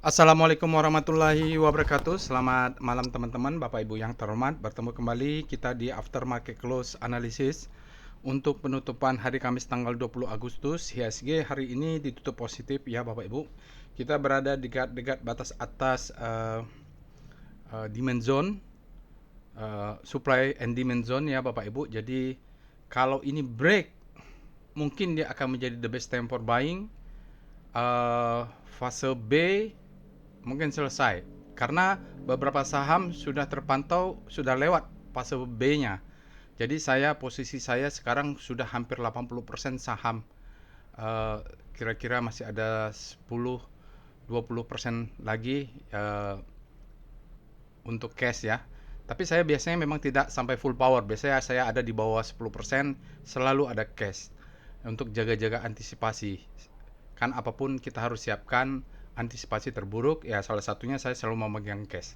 Assalamualaikum warahmatullahi wabarakatuh. Selamat malam teman-teman, Bapak Ibu yang terhormat. Bertemu kembali kita di After Market Close Analysis untuk penutupan hari Kamis tanggal 20 Agustus. IHSG hari ini ditutup positif ya Bapak Ibu. Kita berada di dekat batas atas demand zone, supply and demand zone ya Bapak Ibu. Jadi kalau ini break, mungkin dia akan menjadi the best time for buying. Fase B mungkin selesai karena beberapa saham sudah terpantau sudah lewat fase B-nya. Jadi posisi saya sekarang sudah hampir 80% saham. Kira-kira masih ada 10-20% lagi untuk cash ya. Tapi saya biasanya memang tidak sampai full power. Biasanya saya ada di bawah 10%, selalu ada cash untuk jaga-jaga antisipasi. Kan apapun kita harus siapkan antisipasi terburuk, ya salah satunya saya selalu memegang cash.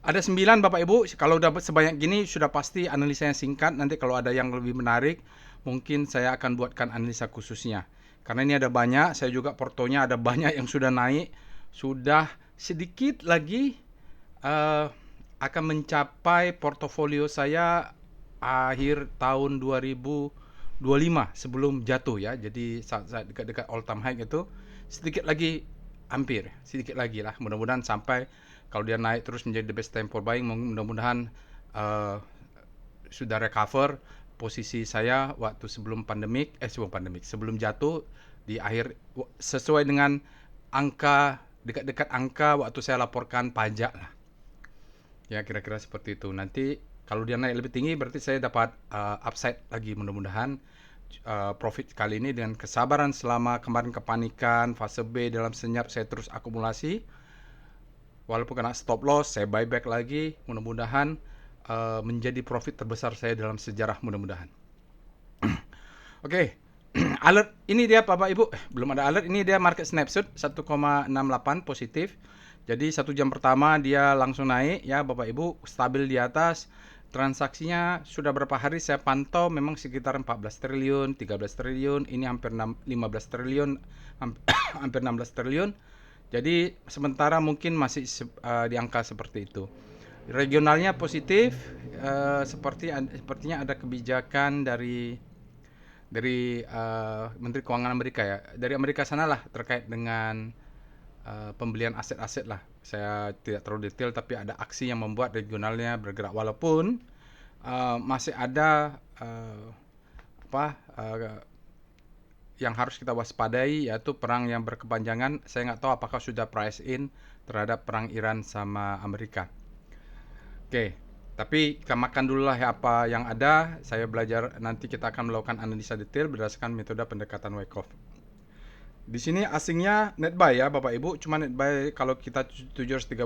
Ada 9 Bapak Ibu, kalau dapat sebanyak gini sudah pasti analisanya singkat. Nanti kalau ada yang lebih menarik, mungkin saya akan buatkan analisa khususnya. Karena ini ada banyak, saya juga portonya ada banyak yang sudah naik. Sudah sedikit lagi akan mencapai portofolio saya akhir tahun 2025 sebelum jatuh ya. Jadi saat dekat-dekat all time high itu sedikit lagi, hampir sedikit lagi lah. Mudah-mudahan sampai kalau dia naik terus menjadi the best time for buying, mudah-mudahan sudah recover posisi saya waktu sebelum sebelum jatuh di akhir, sesuai dengan angka dekat-dekat angka waktu saya laporkan pajak lah. Ya kira-kira seperti itu. Nanti kalau dia naik lebih tinggi berarti saya dapat upside lagi, mudah-mudahan. Profit kali ini dengan kesabaran selama kemarin kepanikan fase B dalam senyap, saya terus akumulasi. Walaupun kena stop loss, saya buyback lagi. Mudah-mudahan menjadi profit terbesar saya dalam sejarah, mudah-mudahan. Oke. Alert ini dia Bapak Ibu. Belum ada alert, ini dia market snapshot 1,68 positif. Jadi 1 jam pertama dia langsung naik ya Bapak Ibu, stabil di atas. Transaksinya sudah berapa hari saya pantau memang sekitar 14 triliun, 13 triliun, ini hampir 15 triliun, hampir 16 triliun. Jadi sementara mungkin masih di angka seperti itu. Regionalnya positif, sepertinya ada kebijakan dari Menteri Keuangan Amerika ya. Dari Amerika sanalah terkait dengan pembelian aset-aset lah. Saya tidak terlalu detail, tapi ada aksi yang membuat regionalnya bergerak. Walaupun masih ada yang harus kita waspadai, yaitu perang yang berkepanjangan. Saya nggak tahu apakah sudah price in terhadap perang Iran sama Amerika. Oke, tapi kita makan dulu lah ya apa yang ada. Saya belajar, nanti kita akan melakukan analisa detail berdasarkan metode pendekatan Wyckoff. Di sini asingnya net buy ya Bapak Ibu, cuma net buy kalau kita 731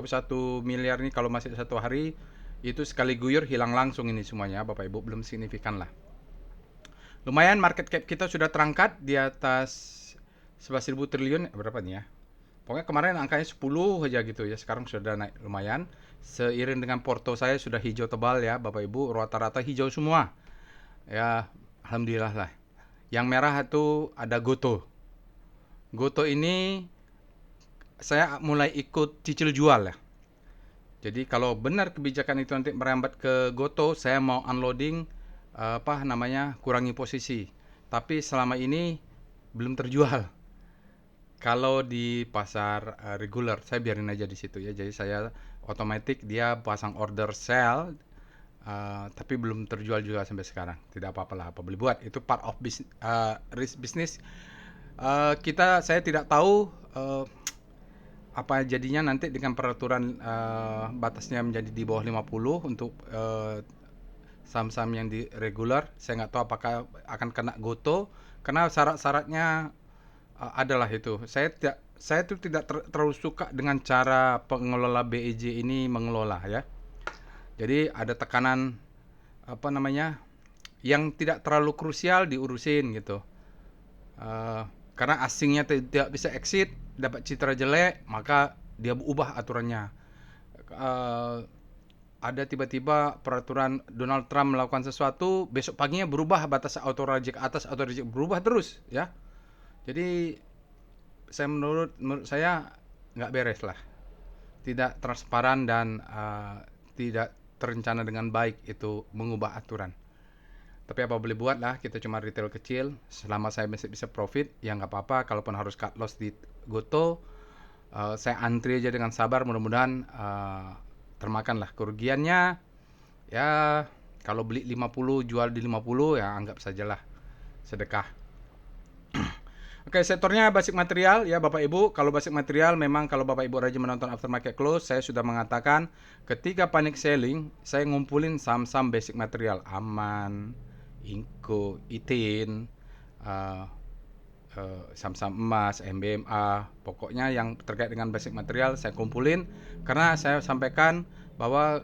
miliar ini kalau masih satu hari itu sekali guyur hilang langsung ini semuanya Bapak Ibu, belum signifikan lah. Lumayan market cap kita sudah terangkat di atas 11.000 triliun, berapa nih ya? Pokoknya kemarin angkanya 10 aja gitu ya, sekarang sudah naik lumayan. Seiring dengan porto saya sudah hijau tebal ya Bapak Ibu, rata-rata hijau semua. Ya, alhamdulillah lah. Yang merah itu ada Goto. Goto ini saya mulai ikut cicil jual ya. Jadi kalau benar kebijakan itu nanti merambat ke Goto, saya mau unloading kurangi posisi. Tapi selama ini belum terjual. Kalau di pasar reguler, saya biarin aja di situ ya. Jadi saya otomatis dia pasang order sell, tapi belum terjual juga sampai sekarang. Tidak apa-apa lah, apa boleh buat. Itu part of risk business. Saya tidak tahu apa jadinya nanti dengan peraturan batasnya menjadi di bawah 50 untuk saham-saham yang di regular. Saya nggak tahu apakah akan kena Goto karena syarat-syaratnya adalah itu. Saya tuh tidak terlalu suka dengan cara pengelola BEJ ini mengelola ya. Jadi ada tekanan yang tidak terlalu krusial diurusin gitu. Karena asingnya tidak bisa exit, dapat citra jelek, maka dia ubah aturannya. Ada tiba-tiba peraturan Donald Trump melakukan sesuatu, besok paginya berubah batas auto reject atas, auto reject berubah terus ya. Jadi menurut saya nggak beres lah, tidak transparan dan tidak terencana dengan baik itu mengubah aturan. Tapi apa boleh buat lah, kita cuma retail kecil. Selama saya masih bisa profit, ya nggak apa-apa. Kalaupun harus cut loss di Goto, saya antri aja dengan sabar. Mudah-mudahan termakan lah kerugiannya. Ya kalau beli 50 jual di 50, ya anggap sajalah sedekah. Oke, sektornya basic material ya Bapak Ibu. Kalau basic material memang kalau Bapak Ibu rajin menonton aftermarket close, saya sudah mengatakan ketika panic selling, saya ngumpulin saham-saham basic material, Aman, Inco, Itin, saham-saham emas, MBMA, pokoknya yang terkait dengan basic material saya kumpulin karena saya sampaikan bahwa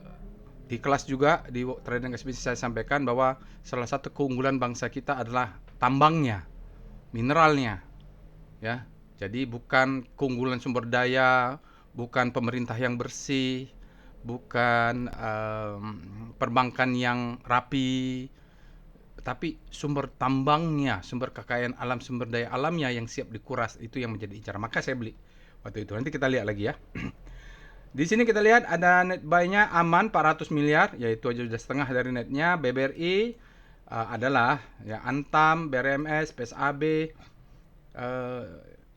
di kelas juga di Trading Experience saya sampaikan bahwa salah satu keunggulan bangsa kita adalah tambangnya, mineralnya. Ya, jadi bukan keunggulan sumber daya, bukan pemerintah yang bersih, bukan perbankan yang rapi, tapi sumber tambangnya, sumber kekayaan alam, sumber daya alamnya yang siap dikuras, itu yang menjadi incaran. Maka saya beli waktu itu. Nanti kita lihat lagi ya. Di sini kita lihat ada net buy-nya Aman 400 miliar, yaitu aja sudah setengah dari netnya. BBRI adalah ya Antam, BRMS, PSAB,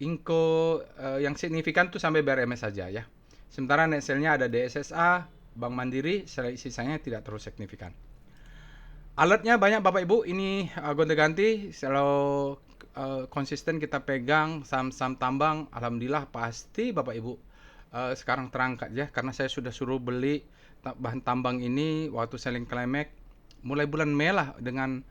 Inco, yang signifikan tuh sampai BRMS saja ya. Sementara net sale-nya ada DSSA, Bank Mandiri, sisanya tidak terlalu signifikan. Alertnya banyak Bapak Ibu, ini gonta-ganti. Kalau konsisten kita pegang saham-saham tambang, alhamdulillah pasti Bapak Ibu sekarang terangkat ya, karena saya sudah suruh beli bahan tambang ini waktu selling climax mulai bulan Mei lah dengan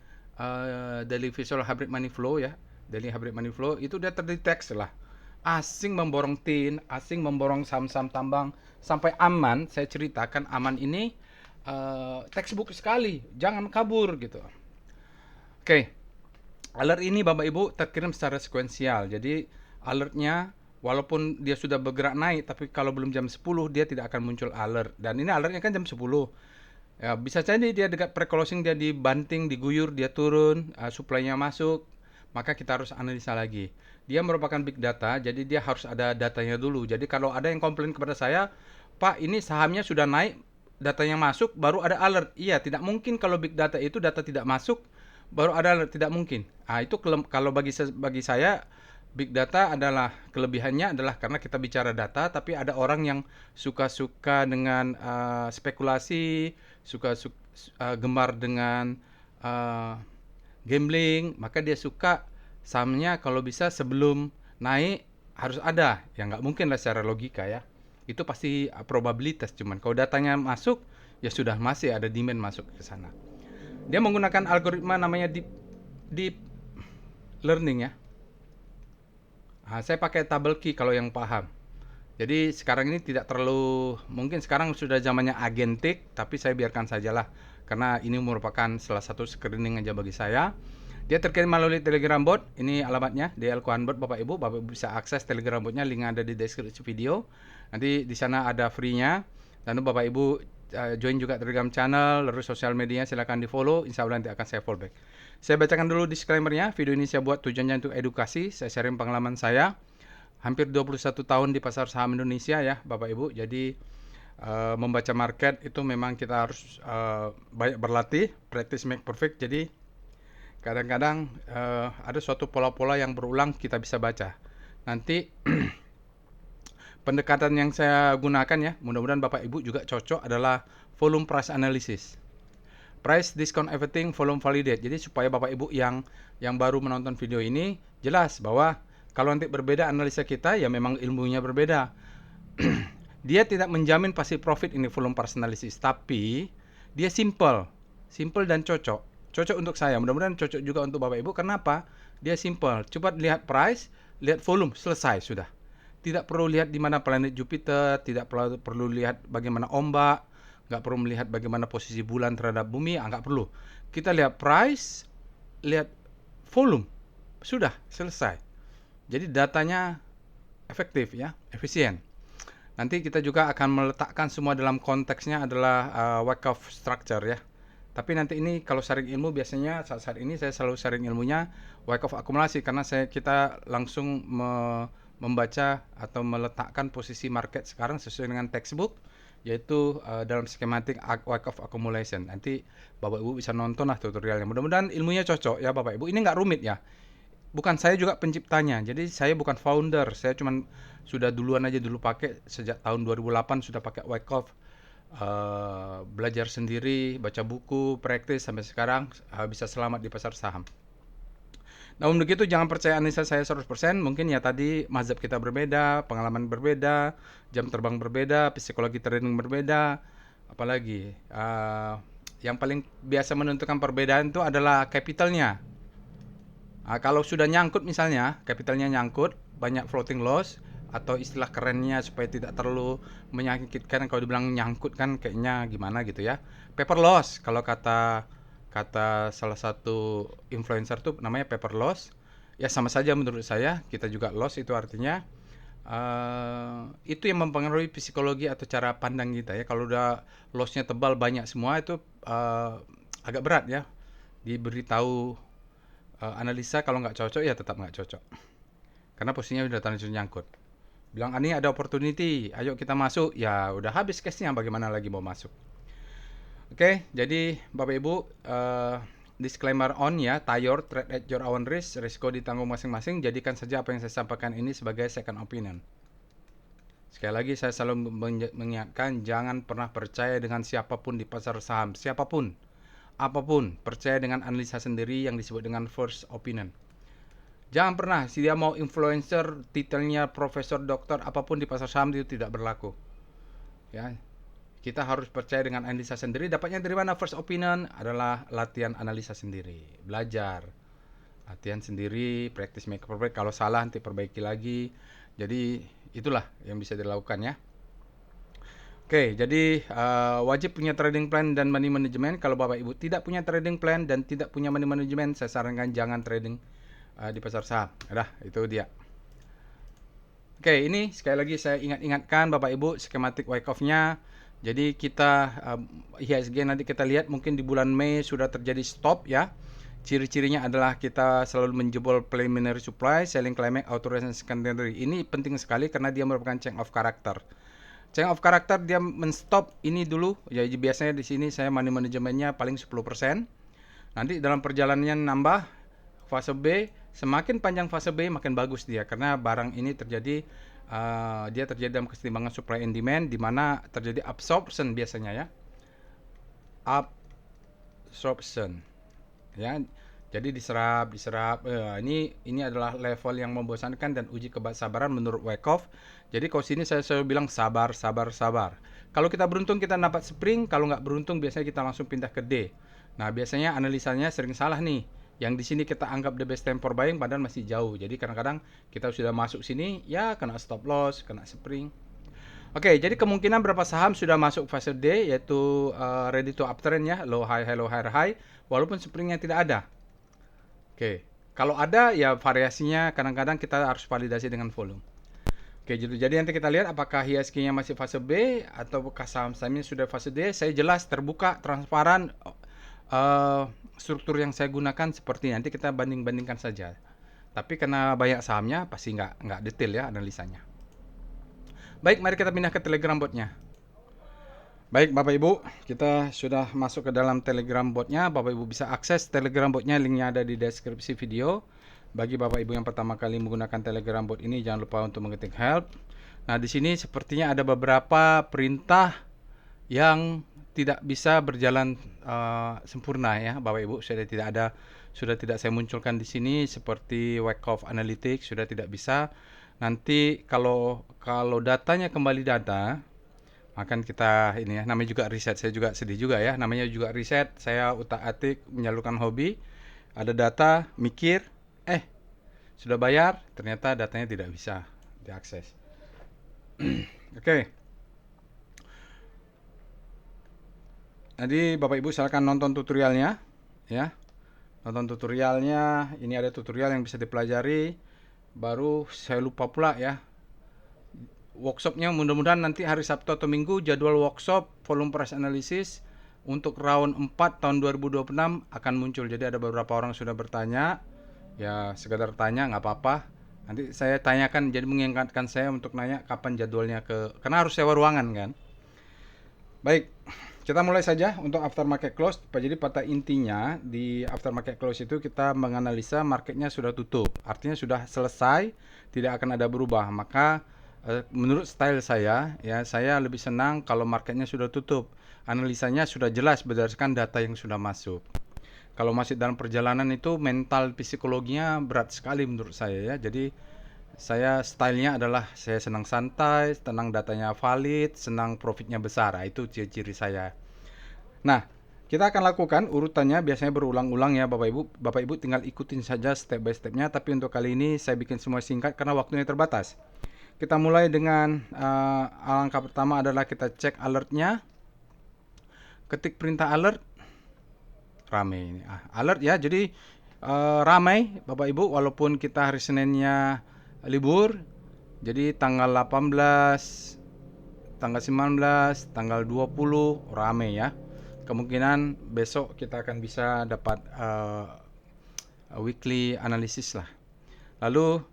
daily visual hybrid money flow ya. Daily hybrid money flow itu dia terdeteksi lah. Asing memborong tin, asing memborong saham-saham tambang sampai Aman. Saya ceritakan Aman ini textbook sekali, jangan kabur gitu. Oke, alert ini Bapak Ibu terkirim secara sekuensial. Jadi alertnya walaupun dia sudah bergerak naik, tapi kalau belum jam 10 dia tidak akan muncul alert. Dan ini alertnya kan jam 10. Ya, bisa jadi dia dekat pre-closing dia dibanting, diguyur, dia turun, supply-nya masuk, maka kita harus analisa lagi. Dia merupakan big data, jadi dia harus ada datanya dulu. Jadi kalau ada yang komplain kepada saya, Pak ini sahamnya sudah naik, datanya masuk, baru ada alert. Iya, tidak mungkin kalau big data itu data tidak masuk, baru ada alert, tidak mungkin. Itu kalau bagi saya, big data adalah kelebihannya adalah karena kita bicara data, tapi ada orang yang suka-suka dengan spekulasi, gemar dengan gambling, maka dia suka sahamnya kalau bisa sebelum naik harus ada. Ya nggak mungkin lah secara logika ya. Itu pasti probabilitas, cuman kalau datanya masuk ya sudah masih ada demand masuk ke sana. Dia menggunakan algoritma namanya deep learning ya. Saya pakai table key kalau yang paham. Jadi sekarang ini tidak terlalu, mungkin sekarang sudah zamannya agentik, tapi saya biarkan sajalah karena ini merupakan salah satu screening aja bagi saya. Dia terkirim melalui Telegram bot. Ini alamatnya DL Kuan Bot Bapak Ibu. Bapak Ibu bisa akses Telegram botnya, link ada di deskripsi video. Nanti di sana ada free-nya. Lalu Bapak Ibu join juga Telegram channel, lalu sosial media silakan di-follow. Insya Allah nanti akan saya follow back. Saya bacakan dulu disclaimer-nya. Video ini saya buat tujuannya untuk edukasi. Saya sharing pengalaman saya. Hampir 21 tahun di pasar saham Indonesia ya Bapak Ibu. Jadi membaca market itu memang kita harus banyak berlatih. Practice make perfect. Jadi kadang-kadang ada suatu pola-pola yang berulang kita bisa baca. Nanti pendekatan yang saya gunakan ya, mudah-mudahan Bapak Ibu juga cocok adalah volume price analysis. Price discount everything, volume validate. Jadi supaya Bapak Ibu yang baru menonton video ini jelas bahwa kalau nanti berbeda analisa kita ya memang ilmunya berbeda. Dia tidak menjamin pasti profit ini volume price analysis, tapi dia simple dan cocok. Cocok untuk saya, mudah-mudahan cocok juga untuk Bapak Ibu. Kenapa? Dia simple. Coba lihat price, lihat volume, selesai sudah. Tidak perlu lihat di mana planet Jupiter, tidak perlu lihat bagaimana ombak, nggak perlu melihat bagaimana posisi bulan terhadap bumi, nggak perlu. Kita lihat price, lihat volume, sudah selesai. Jadi datanya efektif ya, efisien. Nanti kita juga akan meletakkan semua dalam konteksnya adalah Wyckoff structure ya. Tapi nanti ini kalau sharing ilmu biasanya saat ini saya selalu sharing ilmunya Wyckoff akumulasi karena kita langsung membaca atau meletakkan posisi market sekarang sesuai dengan textbook, yaitu dalam schematic Wyckoff accumulation. Nanti Bapak Ibu bisa nonton lah tutorialnya. Mudah-mudahan ilmunya cocok ya Bapak Ibu. Ini nggak rumit ya. Bukan saya juga penciptanya. Jadi saya bukan founder. Saya cuman sudah duluan aja dulu pakai sejak tahun 2008 sudah pakai Wyckoff. Belajar sendiri, baca buku, praktis sampai sekarang bisa selamat di pasar saham. Namun begitu jangan percaya analisa saya 100%, mungkin ya tadi mazhab kita berbeda, pengalaman berbeda, jam terbang berbeda, psikologi trading berbeda, apalagi yang paling biasa menentukan perbedaan itu adalah capitalnya. Kalau sudah nyangkut misalnya, capitalnya nyangkut, banyak floating loss, atau istilah kerennya supaya tidak terlalu menyakitkan, kalau dibilang nyangkut kan kayaknya gimana gitu ya. Paper loss, kalau kata salah satu influencer tuh namanya paper loss. Ya sama saja menurut saya, kita juga loss itu artinya itu yang mempengaruhi psikologi atau cara pandang kita ya. Kalau udah lossnya tebal banyak semua itu agak berat ya. Diberitahu analisa kalau nggak cocok ya tetap nggak cocok. Karena posisinya udah terlanjur nyangkut. Bilang ini ada opportunity, ayo kita masuk. Ya udah habis case-nya, bagaimana lagi mau masuk. Oke, jadi Bapak Ibu, disclaimer on ya, tayor, trade at your own risk, risiko ditanggung masing-masing, jadikan saja apa yang saya sampaikan ini sebagai second opinion. Sekali lagi saya selalu mengingatkan, jangan pernah percaya dengan siapapun di pasar saham, siapapun, apapun, percaya dengan analisa sendiri yang disebut dengan first opinion. Jangan pernah, si dia mau influencer, titelnya profesor, dokter, apapun di pasar saham itu tidak berlaku. Ya, kita harus percaya dengan analisa sendiri. Dapatnya dari mana? First opinion adalah latihan analisa sendiri, belajar, latihan sendiri, practice make perfect. Kalau salah nanti perbaiki lagi. Jadi itulah yang bisa dilakukan ya. Oke, jadi wajib punya trading plan dan money management. Kalau Bapak Ibu tidak punya trading plan dan tidak punya money management, saya sarankan jangan trading di pasar saham. Udah, itu dia. Oke, ini sekali lagi saya ingatkan Bapak Ibu skematik Wyckoff-nya. Jadi kita IHSG nanti kita lihat mungkin di bulan Mei sudah terjadi stop ya. Ciri-cirinya adalah kita selalu menjebol preliminary supply, selling climax, auto resistance secondary. Ini penting sekali karena dia merupakan change of character. Change of character dia menstop ini dulu. Jadi biasanya di sini saya money manajemennya paling 10%. Nanti dalam perjalanannya nambah fase B, semakin panjang fase B makin bagus dia karena barang ini terjadi dia terjadi dalam keseimbangan supply and demand di mana terjadi absorption biasanya ya. Absorption. Ya. Jadi diserap. Ini adalah level yang membosankan dan uji kesabaran menurut Wyckoff. Jadi kalau sini saya selalu bilang sabar. Kalau kita beruntung kita dapat spring, kalau nggak beruntung biasanya kita langsung pindah ke D. Nah, biasanya analisanya sering salah nih. Yang di sini kita anggap the best time for buying padahal masih jauh. Jadi kadang-kadang kita sudah masuk sini ya kena stop loss, kena spring. Oke, jadi kemungkinan berapa saham sudah masuk fase D yaitu ready to uptrend ya, low high, low high, walaupun springnya tidak ada. Oke, kalau ada ya variasinya kadang-kadang kita harus validasi dengan volume. Oke, jadi nanti kita lihat apakah IHSG-nya masih fase B atau saham-sahamnya sudah fase D. Saya jelas terbuka, transparan. Struktur yang saya gunakan seperti nanti kita banding-bandingkan saja. Tapi karena banyak sahamnya pasti nggak detail ya analisanya. Baik, mari kita pindah ke Telegram botnya. Baik Bapak Ibu, kita sudah masuk ke dalam Telegram botnya. Bapak Ibu bisa akses Telegram botnya, linknya ada di deskripsi video. Bagi Bapak Ibu yang pertama kali menggunakan Telegram bot ini, jangan lupa untuk mengetik help. Nah di sini sepertinya ada beberapa perintah yang tidak bisa berjalan sempurna ya Bapak Ibu, sudah tidak saya munculkan di sini seperti Wyckoff Analytics sudah tidak bisa. Nanti kalau datanya kembali data, akan kita ini ya, namanya juga riset. Saya juga sedih juga ya, namanya juga riset. Saya utak-atik menyalurkan hobi, ada data, mikir, sudah bayar, ternyata datanya tidak bisa diakses. Oke. Jadi Bapak Ibu silakan nonton tutorialnya ya. Nonton tutorialnya, ini ada tutorial yang bisa dipelajari. Baru saya lupa pula ya. Workshopnya mudah-mudahan nanti hari Sabtu atau Minggu jadwal workshop volume price analysis untuk round 4 tahun 2026 akan muncul. Jadi ada beberapa orang sudah bertanya. Ya sekedar tanya nggak apa-apa. Nanti saya tanyakan, jadi mengingatkan saya untuk nanya kapan jadwalnya karena harus sewa ruangan kan. Baik, kita mulai saja untuk aftermarket close. Jadi pada intinya di aftermarket close itu kita menganalisa marketnya sudah tutup, artinya sudah selesai, tidak akan ada berubah. Maka menurut style saya, ya saya lebih senang kalau marketnya sudah tutup. Analisanya sudah jelas berdasarkan data yang sudah masuk. Kalau masih dalam perjalanan itu mental psikologinya berat sekali menurut saya ya. Jadi saya stylenya adalah saya senang santai, tenang, datanya valid, senang profitnya besar. Nah, itu ciri-ciri saya. Nah, kita akan lakukan urutannya biasanya berulang-ulang ya Bapak Ibu. Bapak Ibu tinggal ikutin saja step by stepnya. Tapi untuk kali ini saya bikin semua singkat karena waktunya terbatas. Kita mulai dengan langkah pertama adalah kita cek alertnya. Ketik perintah alert. Ramai ini. Alert ya, jadi ramai Bapak Ibu walaupun kita hari Seninnya libur. Jadi tanggal 18, tanggal 19, tanggal 20 ramai ya. Kemungkinan besok kita akan bisa dapat weekly analysis lah. Lalu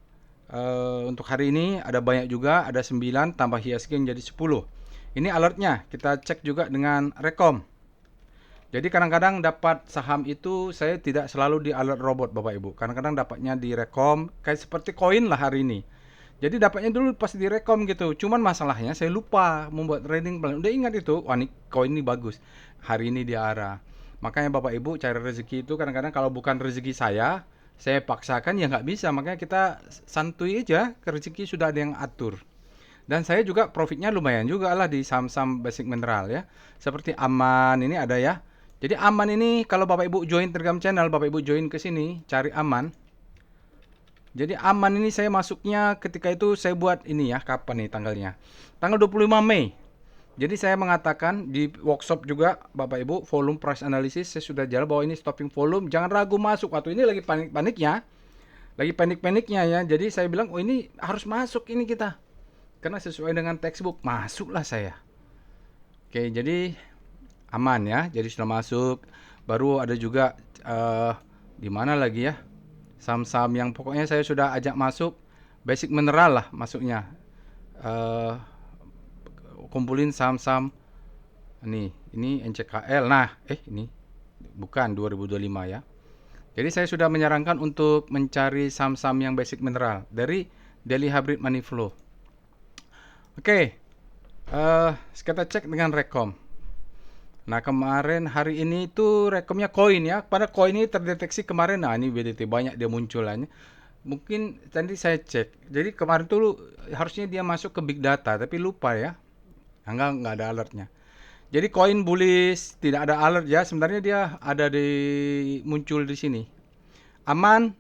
untuk hari ini ada banyak juga, ada 9 tambah ISG menjadi 10. Ini alertnya, kita cek juga dengan Rekom. Jadi kadang-kadang dapat saham itu saya tidak selalu di alert robot Bapak Ibu. Kadang-kadang dapatnya di Rekom, kayak seperti koin lah hari ini. Jadi dapatnya dulu pas di Rekom gitu. Cuman masalahnya saya lupa membuat trading plan. Udah ingat itu, wah ini koin ini bagus. Hari ini di arah. Makanya Bapak Ibu cari rezeki itu kadang-kadang kalau bukan rezeki saya paksakan ya nggak bisa. Makanya kita santuy aja, rezeki sudah ada yang atur. Dan saya juga profitnya lumayan juga lah di saham-saham basic mineral ya. Seperti Aman ini ada ya. Jadi Aman ini kalau Bapak Ibu join Telegram channel, Bapak Ibu join ke sini, cari Aman. Jadi Aman ini saya masuknya ketika itu saya buat ini ya, kapan nih tanggalnya? Tanggal 25 Mei. Jadi saya mengatakan di workshop juga Bapak Ibu, volume price analysis saya sudah jalan bahwa ini stopping volume, jangan ragu masuk. Waktu ini lagi panik-paniknya. Lagi panik-paniknya ya. Jadi saya bilang, "Oh, ini harus masuk ini kita." Karena sesuai dengan textbook, masuklah saya. Oke, jadi aman ya, jadi sudah masuk. Baru ada juga di mana lagi ya, saham-saham yang pokoknya saya sudah ajak masuk, basic mineral lah masuknya. Kumpulin saham-saham ini NCKL. Nah, ini bukan 2025 ya. Jadi saya sudah menyarankan untuk mencari saham-saham yang basic mineral dari Daily Hybrid Money Flow. Oke, kita cek dengan Rekom. Nah kemarin hari ini itu Rekomnya koin ya. Pada koin ini terdeteksi kemarin. Nah ini BDT banyak dia munculannya. Mungkin tadi saya cek. Jadi kemarin tuh harusnya dia masuk ke big data tapi lupa ya. Enggak ada alertnya. Jadi koin bullish tidak ada alert ya. Sebenarnya dia ada muncul di sini. Aman.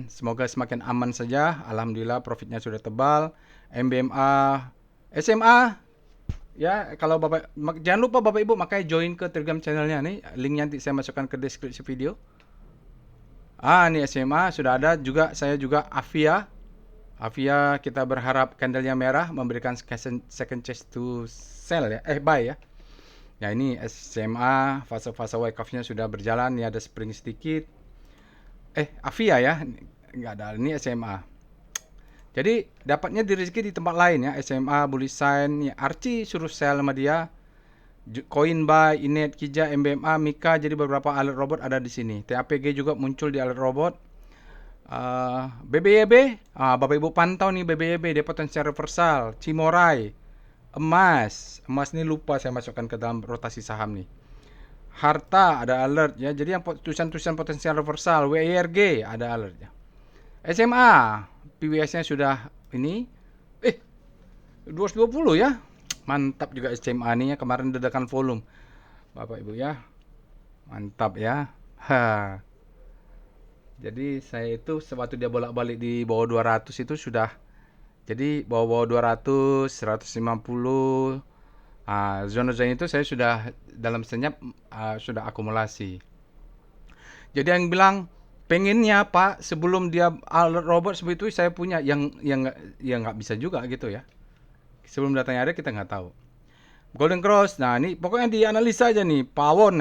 Semoga semakin aman saja. Alhamdulillah profitnya sudah tebal. MBMA, SMA. Ya, kalau Bapak jangan lupa Bapak Ibu makanya join ke Telegram channelnya nih. Linknya nanti saya masukkan ke deskripsi video. Ini SMA sudah ada juga, saya juga Avia. Avia kita berharap candlenya merah memberikan second chance to sell ya. Buy ya. Ya ini SMA, fase-fase wake up-nya sudah berjalan, ini ada spring sedikit. Avia ya. Enggak ada, ini SMA. Jadi dapatnya di rezeki di tempat lain ya. SMA, bullish sign, ya, Archie suruh sell sama dia. Coin buy, Inet, Kija, MBMA, Mika, jadi beberapa alert robot ada di sini. TAPG juga muncul di alert robot. BBYB, Bapak Ibu pantau nih BBYB, dia potensial reversal. Cimorai, emas ini lupa saya masukkan ke dalam rotasi saham nih. Harta ada alert ya. Jadi yang tulisan-tulisan potensial reversal, WIRG ada alert ya. SMA, PWS-nya sudah ini 220 ya. Mantap juga SMA nih ya, kemarin dadakan volume. Bapak Ibu ya. Mantap ya. Jadi saya itu sewaktu dia bolak-balik di bawah 200 itu sudah, jadi bawah 200, 150. Zona-zona itu saya sudah dalam senyap sudah akumulasi. Jadi yang bilang pengennya Pak sebelum dia alert robot seperti itu saya punya yang nggak bisa juga gitu ya. Sebelum datanya ada kita nggak tahu. Golden Cross, nah ini pokoknya dianalisa aja nih. Pawon,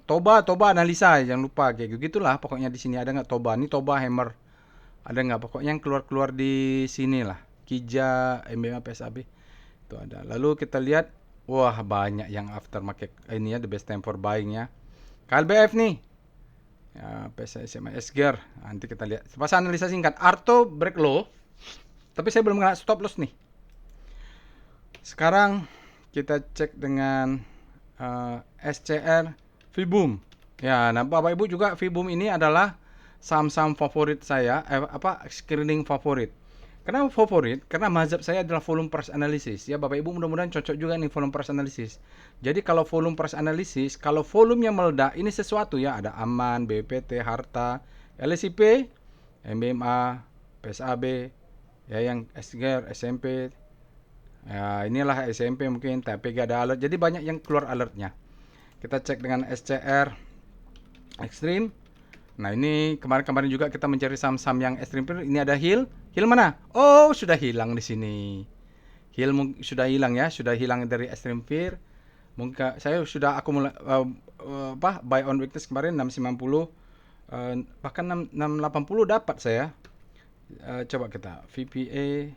Toba analisa, jangan lupa kayak gitulah. Pokoknya di sini ada nggak Toba? Ini Toba Hammer Ada nggak? Pokoknya yang keluar-keluar di sini lah. Kija, MBMA, PSAB itu ada. Lalu kita lihat, wah banyak yang aftermarket ini ya, the best time for buying ya. KLBF nih. Ya, PSA SMA SGR. Nanti kita lihat. Pas analisa singkat, Arto break low. Tapi saya belum kena stop loss nih. Sekarang kita cek dengan SCR Vboom. Ya, nah Bapak Ibu juga Vboom ini adalah saham-saham favorit saya, screening favorit. Kenapa favorit? Karena mazhab saya adalah volume price analysis. Ya Bapak Ibu mudah-mudahan cocok juga nih volume price analysis. Jadi kalau volume price analysis, kalau volumenya meledak, ini sesuatu ya, ada Aman, BPT, Harta, LSIP, MBMA, PSAB, ya yang SGR, SMP. Ya, inilah SMP mungkin, TPG ada alert. Jadi banyak yang keluar alertnya. Kita cek dengan SCR Extreme. Nah ini kemarin-kemarin juga kita mencari saham-saham yang extreme. Ini ada Hill. Hill mana? Oh sudah hilang di sini. Hill sudah hilang ya, sudah hilang dari extreme fear. Mungkin saya sudah buy on weakness kemarin 690, bahkan 680 dapat saya. Coba kita VPA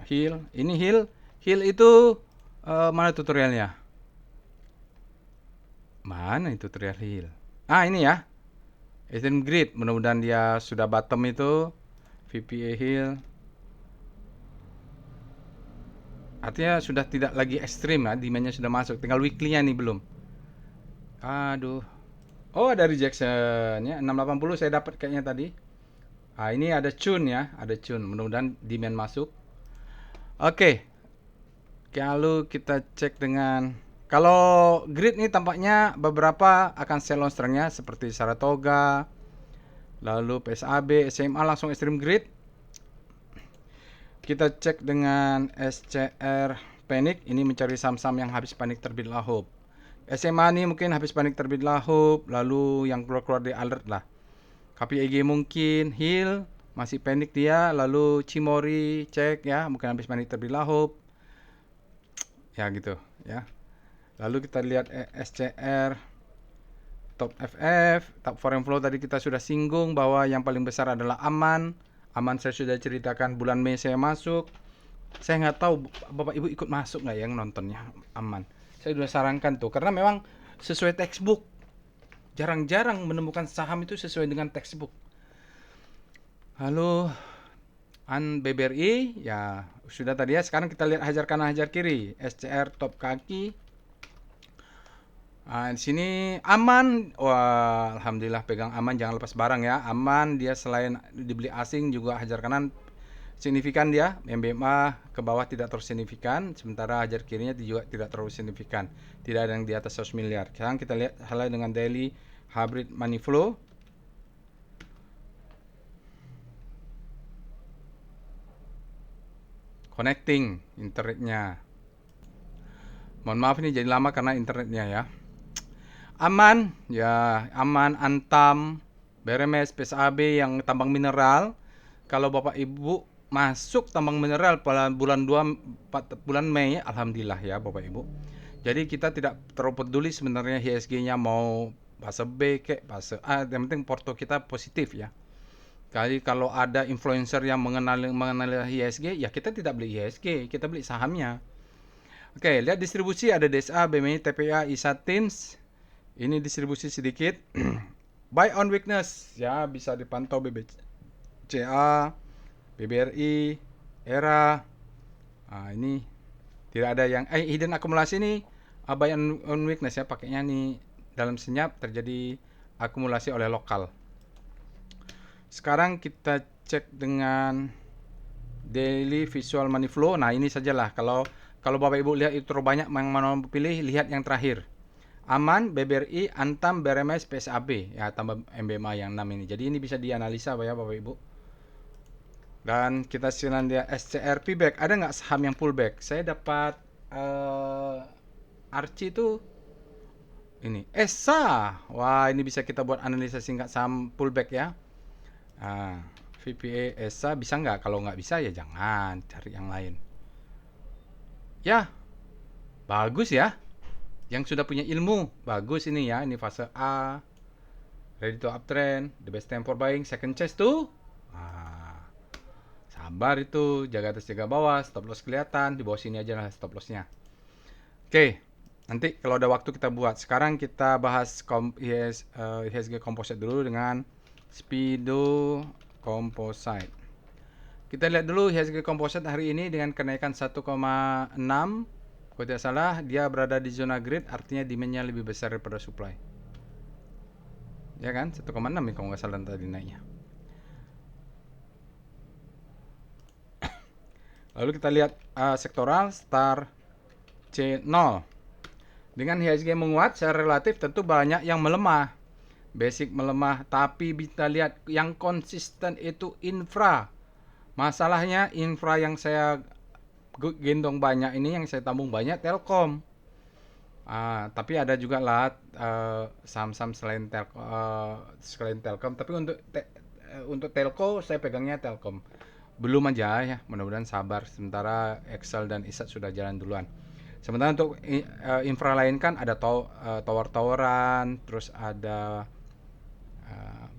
Hill. Ini Hill. Hill itu mana tutorialnya? Mana itu tutorial Hill? Ah ini ya. Extreme Grid, mudah-mudahan dia sudah bottom itu. VPA Hill. Artinya sudah tidak lagi ekstrim ya, demandnya sudah masuk. Tinggal weekly-nya nih belum. Aduh. Oh ada rejection ya, 680 saya dapat kayaknya tadi. Ah ini ada Chun ya, ada Chun. Mudah-mudahan demand masuk. Oke. Lalu kita cek dengan, kalau grid nih tampaknya beberapa akan sell on strength-nya seperti Saratoga, lalu PSAB, SMA langsung extreme grid. Kita cek dengan SCR Panic, ini mencari saham-saham yang habis panik terbit lahub. SMA nih mungkin habis panik terbit lahub, lalu yang keluar-keluar di alert lah. KPIG mungkin, Hill masih panik dia, lalu Cimori cek ya, mungkin habis panik terbit lahub. Ya gitu ya. Lalu kita lihat SCR Top FF, Top Foreign Flow tadi kita sudah singgung bahwa yang paling besar adalah Aman. Aman saya sudah ceritakan bulan Mei saya masuk. Saya nggak tahu Bapak Ibu ikut masuk nggak yang nontonnya Aman. Saya sudah sarankan tuh karena memang sesuai textbook. Jarang-jarang menemukan saham itu sesuai dengan textbook. Lalu BBRI ya sudah tadi ya. Sekarang kita lihat hajar kanan hajar kiri. SCR top kaki. Di sini Aman. Wah, alhamdulillah pegang Aman, jangan lepas barang ya. Aman dia selain dibeli asing juga hajar kanan signifikan dia. MBMA ke bawah tidak terlalu signifikan, sementara hajar kirinya juga tidak terlalu signifikan. Tidak ada yang di atas 100 miliar. Sekarang kita lihat halnya dengan daily hybrid money flow. Connecting internetnya. Mohon maaf ini jadi lama karena internetnya ya. Aman, ya Aman, Antam, BRMS, PSAB yang tambang mineral. Kalau Bapak Ibu masuk tambang mineral pada bulan 2 bulan Mei, alhamdulillah ya Bapak Ibu. Jadi kita tidak terlalu peduli sebenarnya IHSG-nya mau fase B ke fase A, yang penting porto kita positif ya. Kali kalau ada influencer yang mengenal IHSG, ya kita tidak beli IHSG, kita beli sahamnya. Oke, lihat distribusi ada DSA, BMI, TPA, ISATINS. Ini distribusi sedikit. Buy on weakness, ya bisa dipantau BBCA, BBRI, ERA. Ini tidak ada yang hidden akumulasi nih. Buy on weakness ya, pakainya nih dalam senyap terjadi akumulasi oleh lokal. Sekarang kita cek dengan daily visual money flow. Nah ini sajalah, kalau Bapak Ibu lihat itu terlalu banyak yang mana pilih, lihat yang terakhir. Aman, BBRI, Antam, BRMS, PSAB ya, tambah MBMA yang 6 ini. Jadi ini bisa dianalisa ya Bapak Ibu. Dan kita silakan dia SCR pullback. Ada nggak saham yang pullback? Saya dapat Archie itu ini ESA. Wah ini bisa kita buat analisa singkat saham pullback ya. VPA ESA bisa nggak? Kalau nggak bisa ya jangan, cari yang lain. Ya, bagus ya. Yang sudah punya ilmu, bagus ini ya. Ini fase A, ready to uptrend, the best time for buying, second chance tuh. Ah, sabar itu, jaga atas jaga bawah, stop loss kelihatan, di bawah sini aja lah stop lossnya. Oke, nanti kalau ada waktu kita buat. Sekarang kita bahas IHSG Composite dulu dengan Speedo Composite. Kita lihat dulu IHSG Composite hari ini dengan kenaikan 1,6. Kalau tidak salah, dia berada di zona grid, artinya demand-nya lebih besar daripada supply. Ya kan? 1,6 ya kalau nggak salah tadi naiknya. Lalu kita lihat sektoral Star C0. Dengan IHSG menguat secara relatif tentu banyak yang melemah. Basic melemah, tapi kita lihat yang konsisten itu infra. Masalahnya infra yang saya gendong banyak ini, yang saya tabung banyak Telkom. Tapi ada juga lah saham-saham selain Telkom. Tapi untuk telco saya pegangnya Telkom. Belum aja ya, mudah-mudahan sabar. Sementara Excel dan ISAT sudah jalan duluan. Sementara untuk infra lain kan ada tower-toweran, terus ada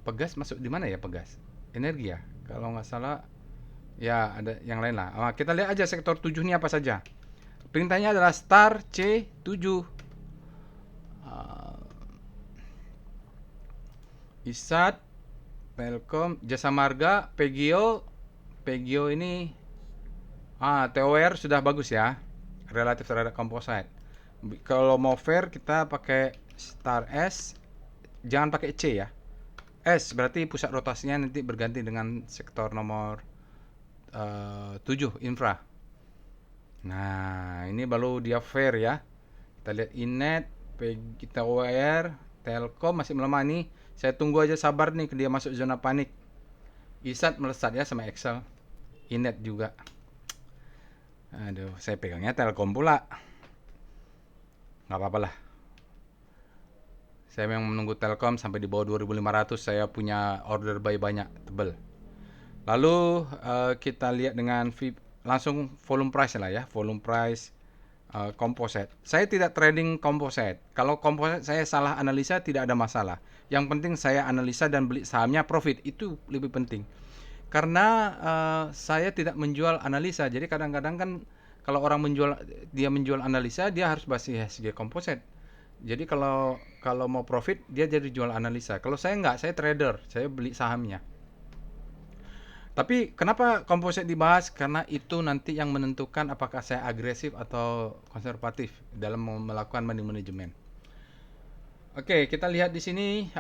Pegas masuk di mana ya Pegas? Energi ya? Kalau nggak salah ya ada yang lain lah. Kita lihat aja sektor 7 ini apa saja. Perintahnya adalah Star C7. ISAT, Telkom, Jasa Marga, Pegio ini TOR sudah bagus ya. Relatif terhadap composite. Kalau mau fair kita pakai Star S, jangan pakai C ya. S berarti pusat rotasinya nanti berganti dengan sektor nomor 7 infra. Nah, ini baru dia fair ya. Kita lihat Inet, kita WR, Telkom masih melemah nih. Saya tunggu aja sabar nih dia masuk zona panik. ISAT melesat ya sama Excel. Inet juga. Aduh, saya pegangnya Telkom pula. Nggak apa-apa lah. Saya memang menunggu Telkom sampai di bawah 2.500. Saya punya order buy banyak, tebel. Lalu kita lihat dengan langsung volume price lah ya. Volume price composite. Saya tidak trading composite. Kalau composite saya salah analisa tidak ada masalah. Yang penting saya analisa dan beli sahamnya profit. Itu lebih penting. Karena saya tidak menjual analisa. Jadi kadang-kadang kan kalau orang menjual analisa, dia harus bahas IHSG composite. Jadi kalau mau profit dia jadi jual analisa. Kalau saya enggak, saya trader, saya beli sahamnya. Tapi kenapa komposit dibahas? Karena itu nanti yang menentukan apakah saya agresif atau konservatif dalam melakukan money management. Oke, kita lihat di sini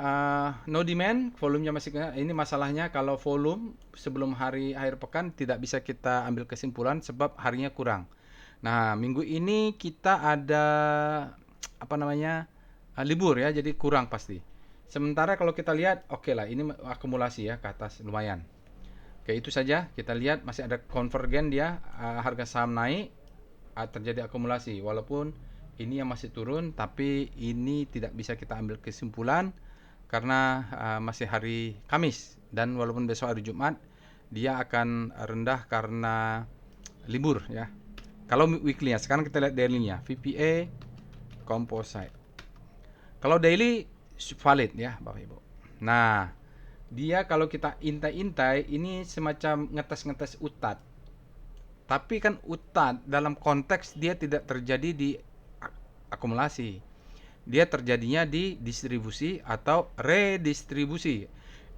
no demand, volumenya masih ini masalahnya kalau volume sebelum hari akhir pekan tidak bisa kita ambil kesimpulan sebab harinya kurang. Nah, minggu ini kita ada libur ya, jadi kurang pasti. Sementara kalau kita lihat, oke lah, ini akumulasi ya ke atas lumayan. Oke, itu saja. Kita lihat masih ada konvergen dia, harga saham naik, terjadi akumulasi. Walaupun ini yang masih turun, tapi ini tidak bisa kita ambil kesimpulan karena masih hari Kamis. Dan walaupun besok hari Jumat, dia akan rendah karena libur ya. Kalau weekly-nya, sekarang kita lihat daily-nya. VPA, Composite. Kalau daily, valid ya Bapak Ibu. Nah, dia kalau kita intai-intai ini semacam ngetes-ngetes utat. Tapi kan utat dalam konteks dia tidak terjadi di akumulasi. Dia terjadinya di distribusi atau redistribusi.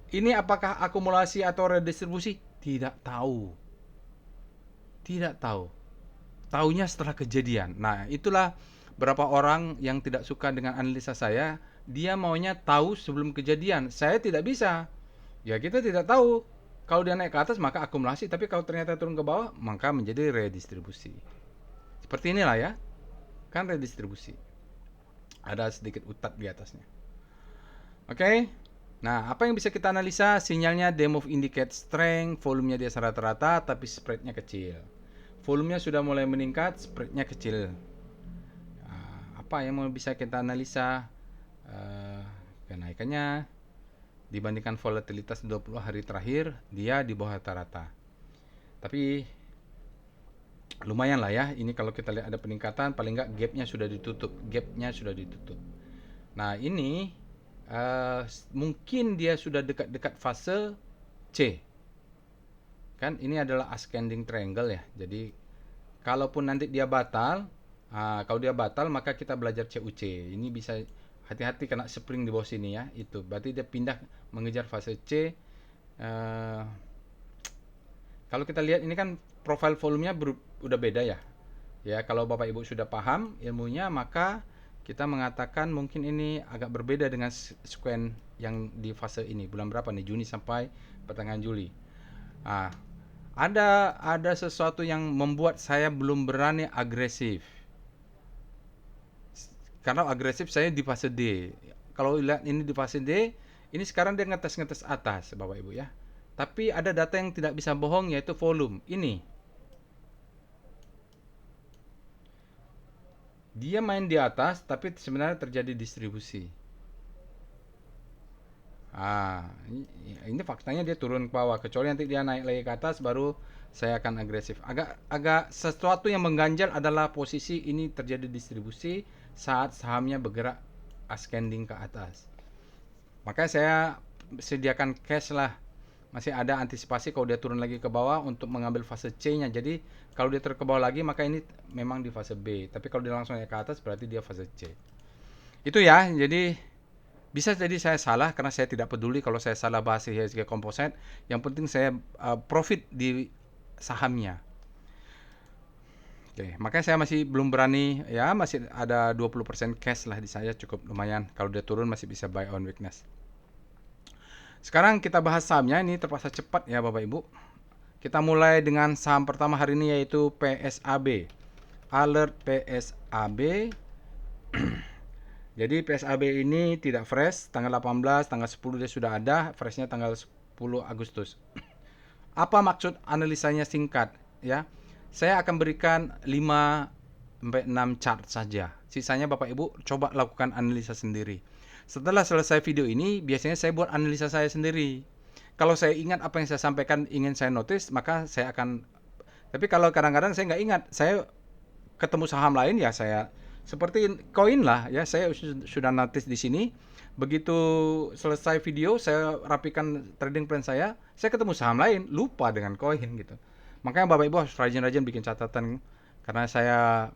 Ini apakah akumulasi atau redistribusi? Tidak tahu. Tidak tahu. Taunya setelah kejadian. Nah, itulah berapa orang yang tidak suka dengan analisa saya. Dia maunya tahu sebelum kejadian. Saya tidak bisa. Ya kita tidak tahu. Kalau dia naik ke atas maka akumulasi, tapi kalau ternyata turun ke bawah maka menjadi redistribusi. Seperti inilah ya. Kan redistribusi. Ada sedikit utat di atasnya. Oke. Nah, apa yang bisa kita analisa? Sinyalnya demove indicate strength, volumenya dia rata-rata tapi spreadnya kecil. Volumenya sudah mulai meningkat, spreadnya kecil. Apa yang mau bisa kita analisa? Kenaikannya dibandingkan volatilitas 20 hari terakhir, dia di bawah rata-rata. Tapi lumayan lah ya. Ini kalau kita lihat ada peningkatan, paling nggak gapnya sudah ditutup. Nah ini mungkin dia sudah dekat-dekat fase C. kan ini adalah ascending triangle ya. Jadi kalaupun nanti dia batal, kalau dia batal maka kita belajar CUC. Ini bisa hati-hati kena spring di bawah sini ya. Itu berarti dia pindah mengejar fase C. Kalau kita lihat ini kan profil volumenya udah beda ya. Ya, kalau Bapak Ibu sudah paham ilmunya, maka kita mengatakan mungkin ini agak berbeda dengan sequence yang di fase ini. Bulan berapa nih? Juni sampai pertengahan Juli. Ah, ada sesuatu yang membuat saya belum berani agresif. Karena agresif saya di fase D. Kalau lihat ini di fase D, ini sekarang dia ngetes-ngetes atas, Bapak Ibu ya. Tapi ada data yang tidak bisa bohong, yaitu volume. Ini. Dia main di atas, tapi sebenarnya terjadi distribusi. Ini faktanya dia turun ke bawah. Kecuali nanti dia naik lagi ke atas, baru saya akan agresif. Agak sesuatu yang mengganjal adalah posisi ini terjadi distribusi saat sahamnya bergerak ascending ke atas. Makanya saya sediakan cash lah. Masih ada antisipasi kalau dia turun lagi ke bawah untuk mengambil fase C-nya. Jadi kalau dia turun ke bawah lagi, maka ini memang di fase B. Tapi kalau dia langsung naik ke atas, berarti dia fase C. Itu ya. Jadi bisa jadi saya salah karena saya tidak peduli kalau saya salah bahas IHSG Composite. Yang penting saya profit di sahamnya. Oke, makanya saya masih belum berani ya, masih ada 20% cash lah di saya, cukup lumayan. Kalau dia turun masih bisa buy on weakness. Sekarang kita bahas sahamnya, ini terpaksa cepat ya Bapak Ibu. Kita mulai dengan saham pertama hari ini yaitu PSAB. Alert PSAB. Jadi PSAB ini tidak fresh, tanggal 18, tanggal 10 dia sudah ada, freshnya tanggal 10 Agustus. Apa maksud analisanya singkat ya? Saya akan berikan 5-6 chart saja. Sisanya Bapak Ibu coba lakukan analisa sendiri. Setelah selesai video ini, biasanya saya buat analisa saya sendiri. Kalau saya ingat apa yang saya sampaikan ingin saya notice, maka saya akan. Tapi kalau kadang-kadang saya nggak ingat, saya ketemu saham lain ya saya seperti koin lah ya, saya sudah notice di sini. Begitu selesai video, saya rapikan trading plan saya ketemu saham lain, lupa dengan koin gitu. Makanya Bapak Ibu harus rajin-rajin bikin catatan, karena saya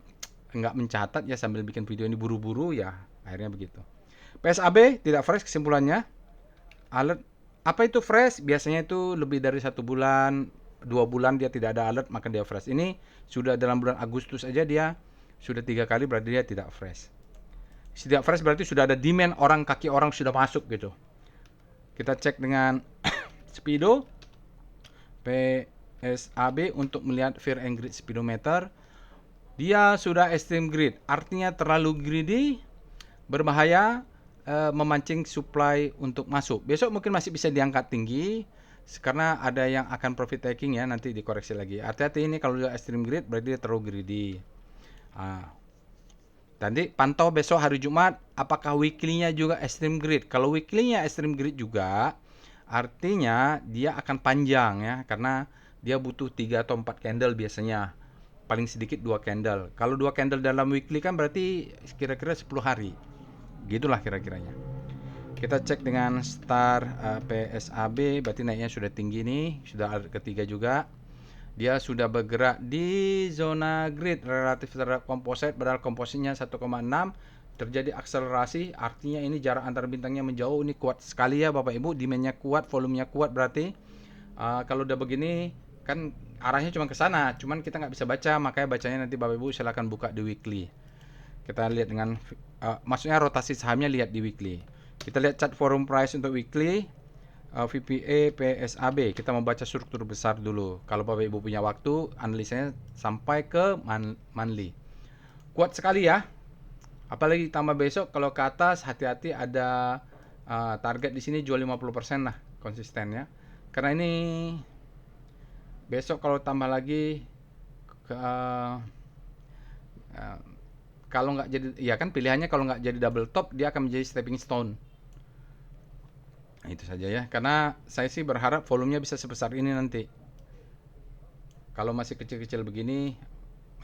nggak mencatat ya sambil bikin video ini buru-buru ya, akhirnya begitu. PSAB tidak fresh kesimpulannya. Alert, apa itu fresh? Biasanya itu lebih dari 1 bulan, 2 bulan dia tidak ada alert, maka dia fresh. Ini sudah dalam bulan Agustus aja dia sudah 3 kali, berarti dia tidak fresh. Tidak fresh berarti sudah ada demand, kaki orang sudah masuk gitu. Kita cek dengan Speedo PSAB untuk melihat fear and greed speedometer. Dia sudah extreme greed, artinya terlalu greedy, berbahaya, memancing supply untuk masuk. Besok mungkin masih bisa diangkat tinggi karena ada yang akan profit taking ya, nanti dikoreksi lagi. Hati-hati ini kalau udah extreme greed berarti dia terlalu greedy. Nanti pantau besok hari Jumat apakah weekly-nya juga extreme greed. Kalau weekly-nya extreme greed juga, artinya dia akan panjang ya, karena dia butuh 3 atau 4 candle biasanya. Paling sedikit 2 candle. Kalau 2 candle dalam weekly kan berarti kira-kira 10 hari. Gitulah kira-kiranya. Kita cek dengan star PSAB, berarti naiknya sudah tinggi nih, sudah alert ketiga juga. Dia sudah bergerak di zona grid relatif terhadap komposit, padahal kompositnya 1,6, terjadi akselerasi, artinya ini jarak antar bintangnya menjauh. Ini kuat sekali ya Bapak Ibu, demand-nya kuat, volumenya kuat, berarti kalau udah begini kan arahnya cuma ke sana, cuman kita nggak bisa baca, makanya bacanya nanti Bapak Ibu silakan buka di weekly. Kita lihat dengan maksudnya rotasi sahamnya lihat di weekly. Kita lihat chart forum price untuk weekly, VPA PSAB. Kita membaca struktur besar dulu. Kalau Bapak Ibu punya waktu, analisanya sampai ke monthly. Kuat sekali ya. Apalagi tambah besok kalau ke atas, hati-hati ada target di sini jual 50% lah, konsisten ya. Karena ini besok kalau tambah lagi kalau nggak jadi, ya kan pilihannya kalau nggak jadi double top, dia akan menjadi stepping stone. Nah, itu saja ya, karena saya sih berharap volumenya bisa sebesar ini nanti. Kalau masih kecil-kecil begini,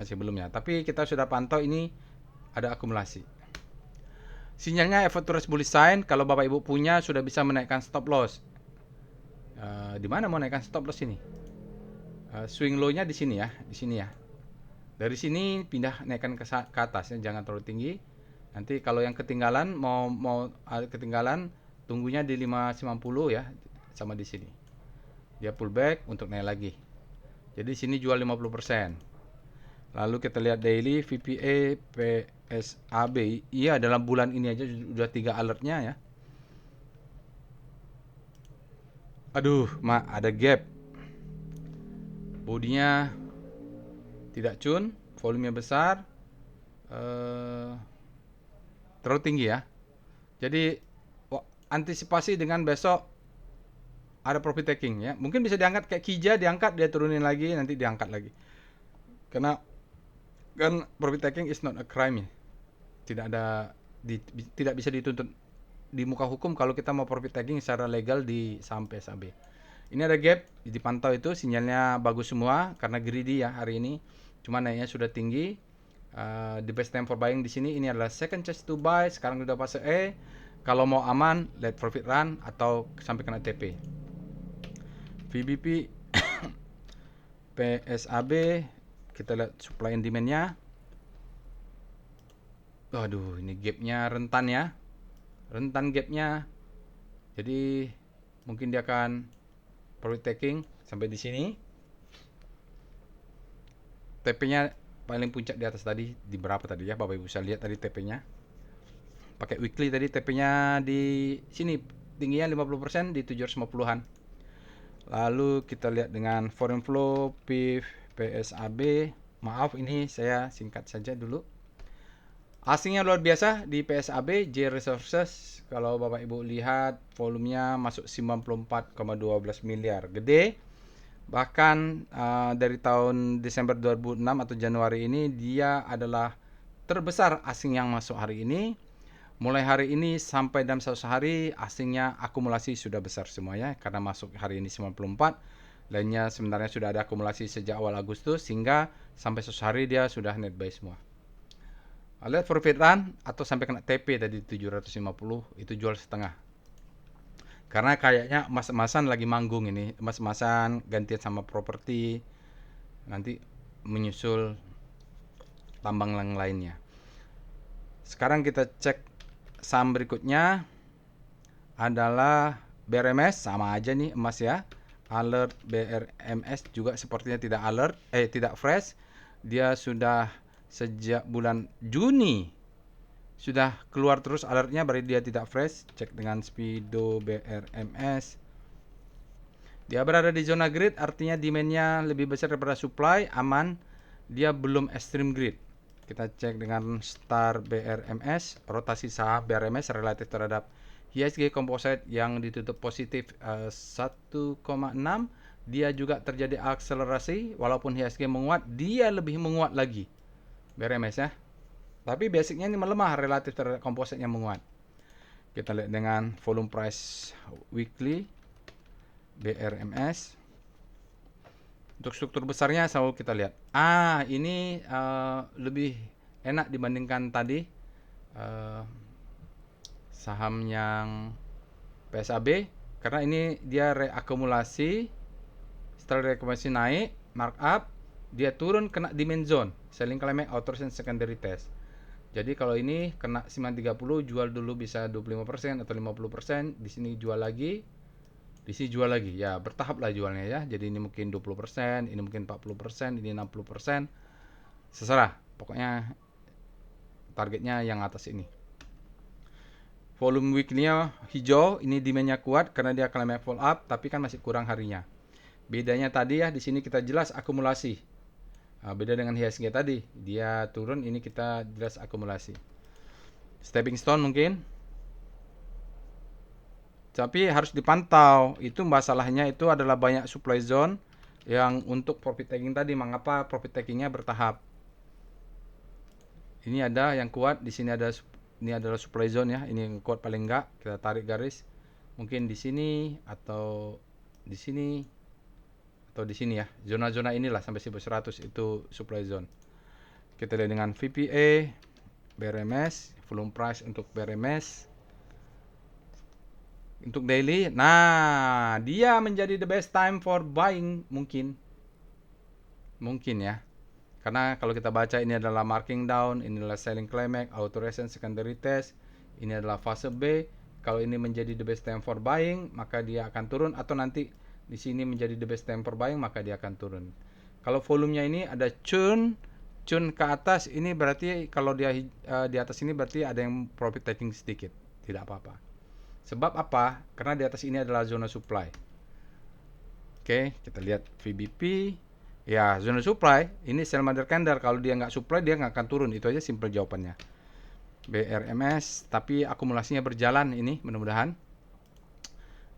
masih belum ya. Tapi kita sudah pantau ini ada akumulasi. Sinyalnya effortless bullish sign, kalau Bapak Ibu punya sudah bisa menaikkan stop loss. Di mana mau naikkan stop loss ini? Swing low-nya di sini ya, di sini ya. Dari sini pindah naikkan ke atas ya, jangan terlalu tinggi. Nanti kalau yang ketinggalan mau ketinggalan, tunggunya di 590 ya, sama di sini. Dia pullback untuk naik lagi. Jadi sini jual 50%. Lalu kita lihat daily VPA PSAB. Iya, dalam bulan ini aja sudah 3 alertnya ya. Aduh, ada gap. Bodinya tidak cun, volumenya besar, terlalu tinggi ya. Jadi antisipasi dengan besok ada profit taking ya. Mungkin bisa diangkat kayak Kija, diangkat dia turunin lagi, nanti diangkat lagi. Karena kan profit taking is not a crime ya. Tidak bisa dituntut di muka hukum kalau kita mau profit taking secara legal di saham PSAB. Ini ada gap dipantau, itu sinyalnya bagus semua karena greedy ya hari ini. Cuma naiknya sudah tinggi. The best time for buying di sini ini adalah second chance to buy. Sekarang sudah fase E. Kalau mau aman, let profit run atau sampai kena TP. VBP PSAB, kita lihat supply and demand-nya. Waduh, ini gap-nya rentan ya. Rentan gap-nya. Jadi mungkin dia akan profit taking sampai di sini. TP-nya paling puncak di atas tadi di berapa tadi ya, Bapak Ibu bisa lihat tadi TP-nya. Pakai weekly tadi TP-nya di sini tingginya 50% di 750-an. Lalu kita lihat dengan foreign flow PSAB. Maaf, ini saya singkat saja dulu. Asingnya luar biasa di PSAB, J Resources. Kalau Bapak Ibu lihat volumenya masuk 94,12 miliar. Gede. Bahkan dari tahun Desember 2006 atau Januari ini dia adalah terbesar asing yang masuk hari ini. Mulai hari ini sampai dalam 100 hari asingnya akumulasi sudah besar semuanya karena masuk hari ini 94. Lainnya sebenarnya sudah ada akumulasi sejak awal Agustus sehingga sampai 100 hari dia sudah net buy semua. Lihat profit run atau sampai kena TP tadi 750 itu jual setengah. Karena kayaknya emas-emasan lagi manggung ini, emas-emasan gantian sama properti, nanti menyusul tambang yang lainnya. Sekarang kita cek saham berikutnya adalah BRMS, sama aja nih emas ya. Alert BRMS juga sepertinya tidak alert, tidak fresh. Dia sudah sejak bulan Juni sudah keluar terus alertnya, berarti dia tidak fresh. Cek dengan Speedo BRMS. Dia berada di zona grid, artinya demand-nya lebih besar daripada supply, aman. Dia belum extreme grid. Kita cek dengan Star BRMS, rotasi saham BRMS relatif terhadap IHSG Composite yang ditutup positif 1,6. Dia juga terjadi akselerasi, walaupun IHSG menguat, dia lebih menguat lagi. BRMS ya. Tapi basicnya ini melemah relatif terhadap kompositnya menguat. Kita lihat dengan volume price weekly BRMS. Untuk struktur besarnya selalu kita lihat. Ini lebih enak dibandingkan tadi saham yang PSAB karena ini dia reakumulasi. Setelah reakumulasi naik, markup, dia turun kena demand zone, selling climate, outsourcing secondary test. Jadi kalau ini kena 930 jual dulu bisa 25% atau 50%, di sini jual lagi. Di sini jual lagi. Ya, bertahap lah jualnya ya. Jadi ini mungkin 20%, ini mungkin 40%, ini 60%. Seserah. Pokoknya targetnya yang atas ini. Volume weekly-nya hijau, ini demand-nya kuat karena dia climate fall up, tapi kan masih kurang harinya. Bedanya tadi ya, di sini kita jelas akumulasi. Beda dengan IHSG tadi, dia turun, ini kita jelas akumulasi. Stepping stone mungkin, tapi harus dipantau. Itu masalahnya itu adalah banyak supply zone yang untuk profit taking tadi. Mengapa profit takingnya bertahap? Ini ada yang kuat, di sini ada, ini adalah supply zone ya. Ini yang kuat paling enggak, kita tarik garis. Mungkin di sini atau di sini. Atau di sini ya, zona-zona inilah sampai 1100 itu supply zone. Kita lihat dengan VPA BRMS, volume price untuk BRMS. Untuk daily, nah dia menjadi the best time for buying mungkin. Mungkin ya. Karena kalau kita baca ini adalah marking down, ini adalah selling climax, auto resistance secondary test, ini adalah fase B. Kalau ini menjadi the best time for buying, maka dia akan turun, atau nanti di sini menjadi the best time for buying, maka dia akan turun. Kalau volumenya ini ada churn ke atas, ini berarti kalau dia di atas ini berarti ada yang profit taking sedikit, tidak apa-apa. Sebab apa? Karena di atas ini adalah zona supply. Oke, kita lihat VBP. Ya, zona supply, ini sell mother candle. Kalau dia nggak supply, dia nggak akan turun. Itu aja simple jawabannya. BRMS, tapi akumulasinya berjalan ini, mudah-mudahan.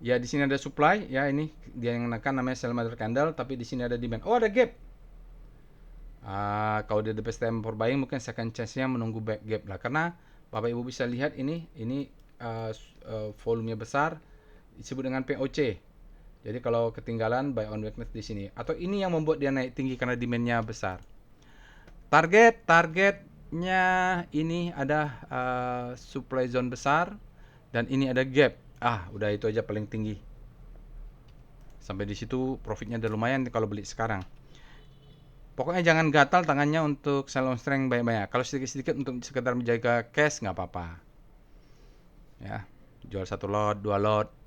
Ya, di sini ada supply. Ya, ini dia yang menekan, namanya sell mother candle. Tapi di sini ada demand. Oh, ada gap. Kalau dia the best time for buying, mungkin second chance-nya menunggu back gap lah. Karena Bapak Ibu bisa lihat ini volumenya besar, disebut dengan POC. Jadi kalau ketinggalan buy on weakness di sini, atau ini yang membuat dia naik tinggi karena demand-nya besar. Targetnya ini ada supply zone besar dan ini ada gap. Udah itu aja paling tinggi. Sampai di situ profitnya udah lumayan kalau beli sekarang. Pokoknya jangan gatal tangannya untuk sell on strength banyak-banyak. Kalau sedikit-sedikit untuk sekedar menjaga cash nggak apa-apa. Ya, jual 1 lot, 2 lot.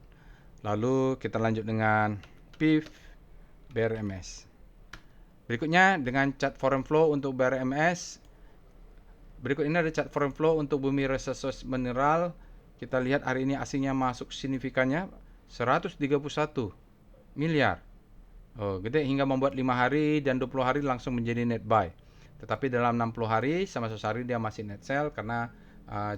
Lalu kita lanjut dengan PIF BRMS. Berikutnya dengan chart foreign flow untuk BRMS. Berikut ini ada chart foreign flow untuk Bumi Resources Mineral. Kita lihat hari ini asingnya masuk signifikannya 131 miliar. Gede hingga membuat 5 hari dan 20 hari langsung menjadi net buy. Tetapi dalam 60 hari sama 100 hari dia masih net sell karena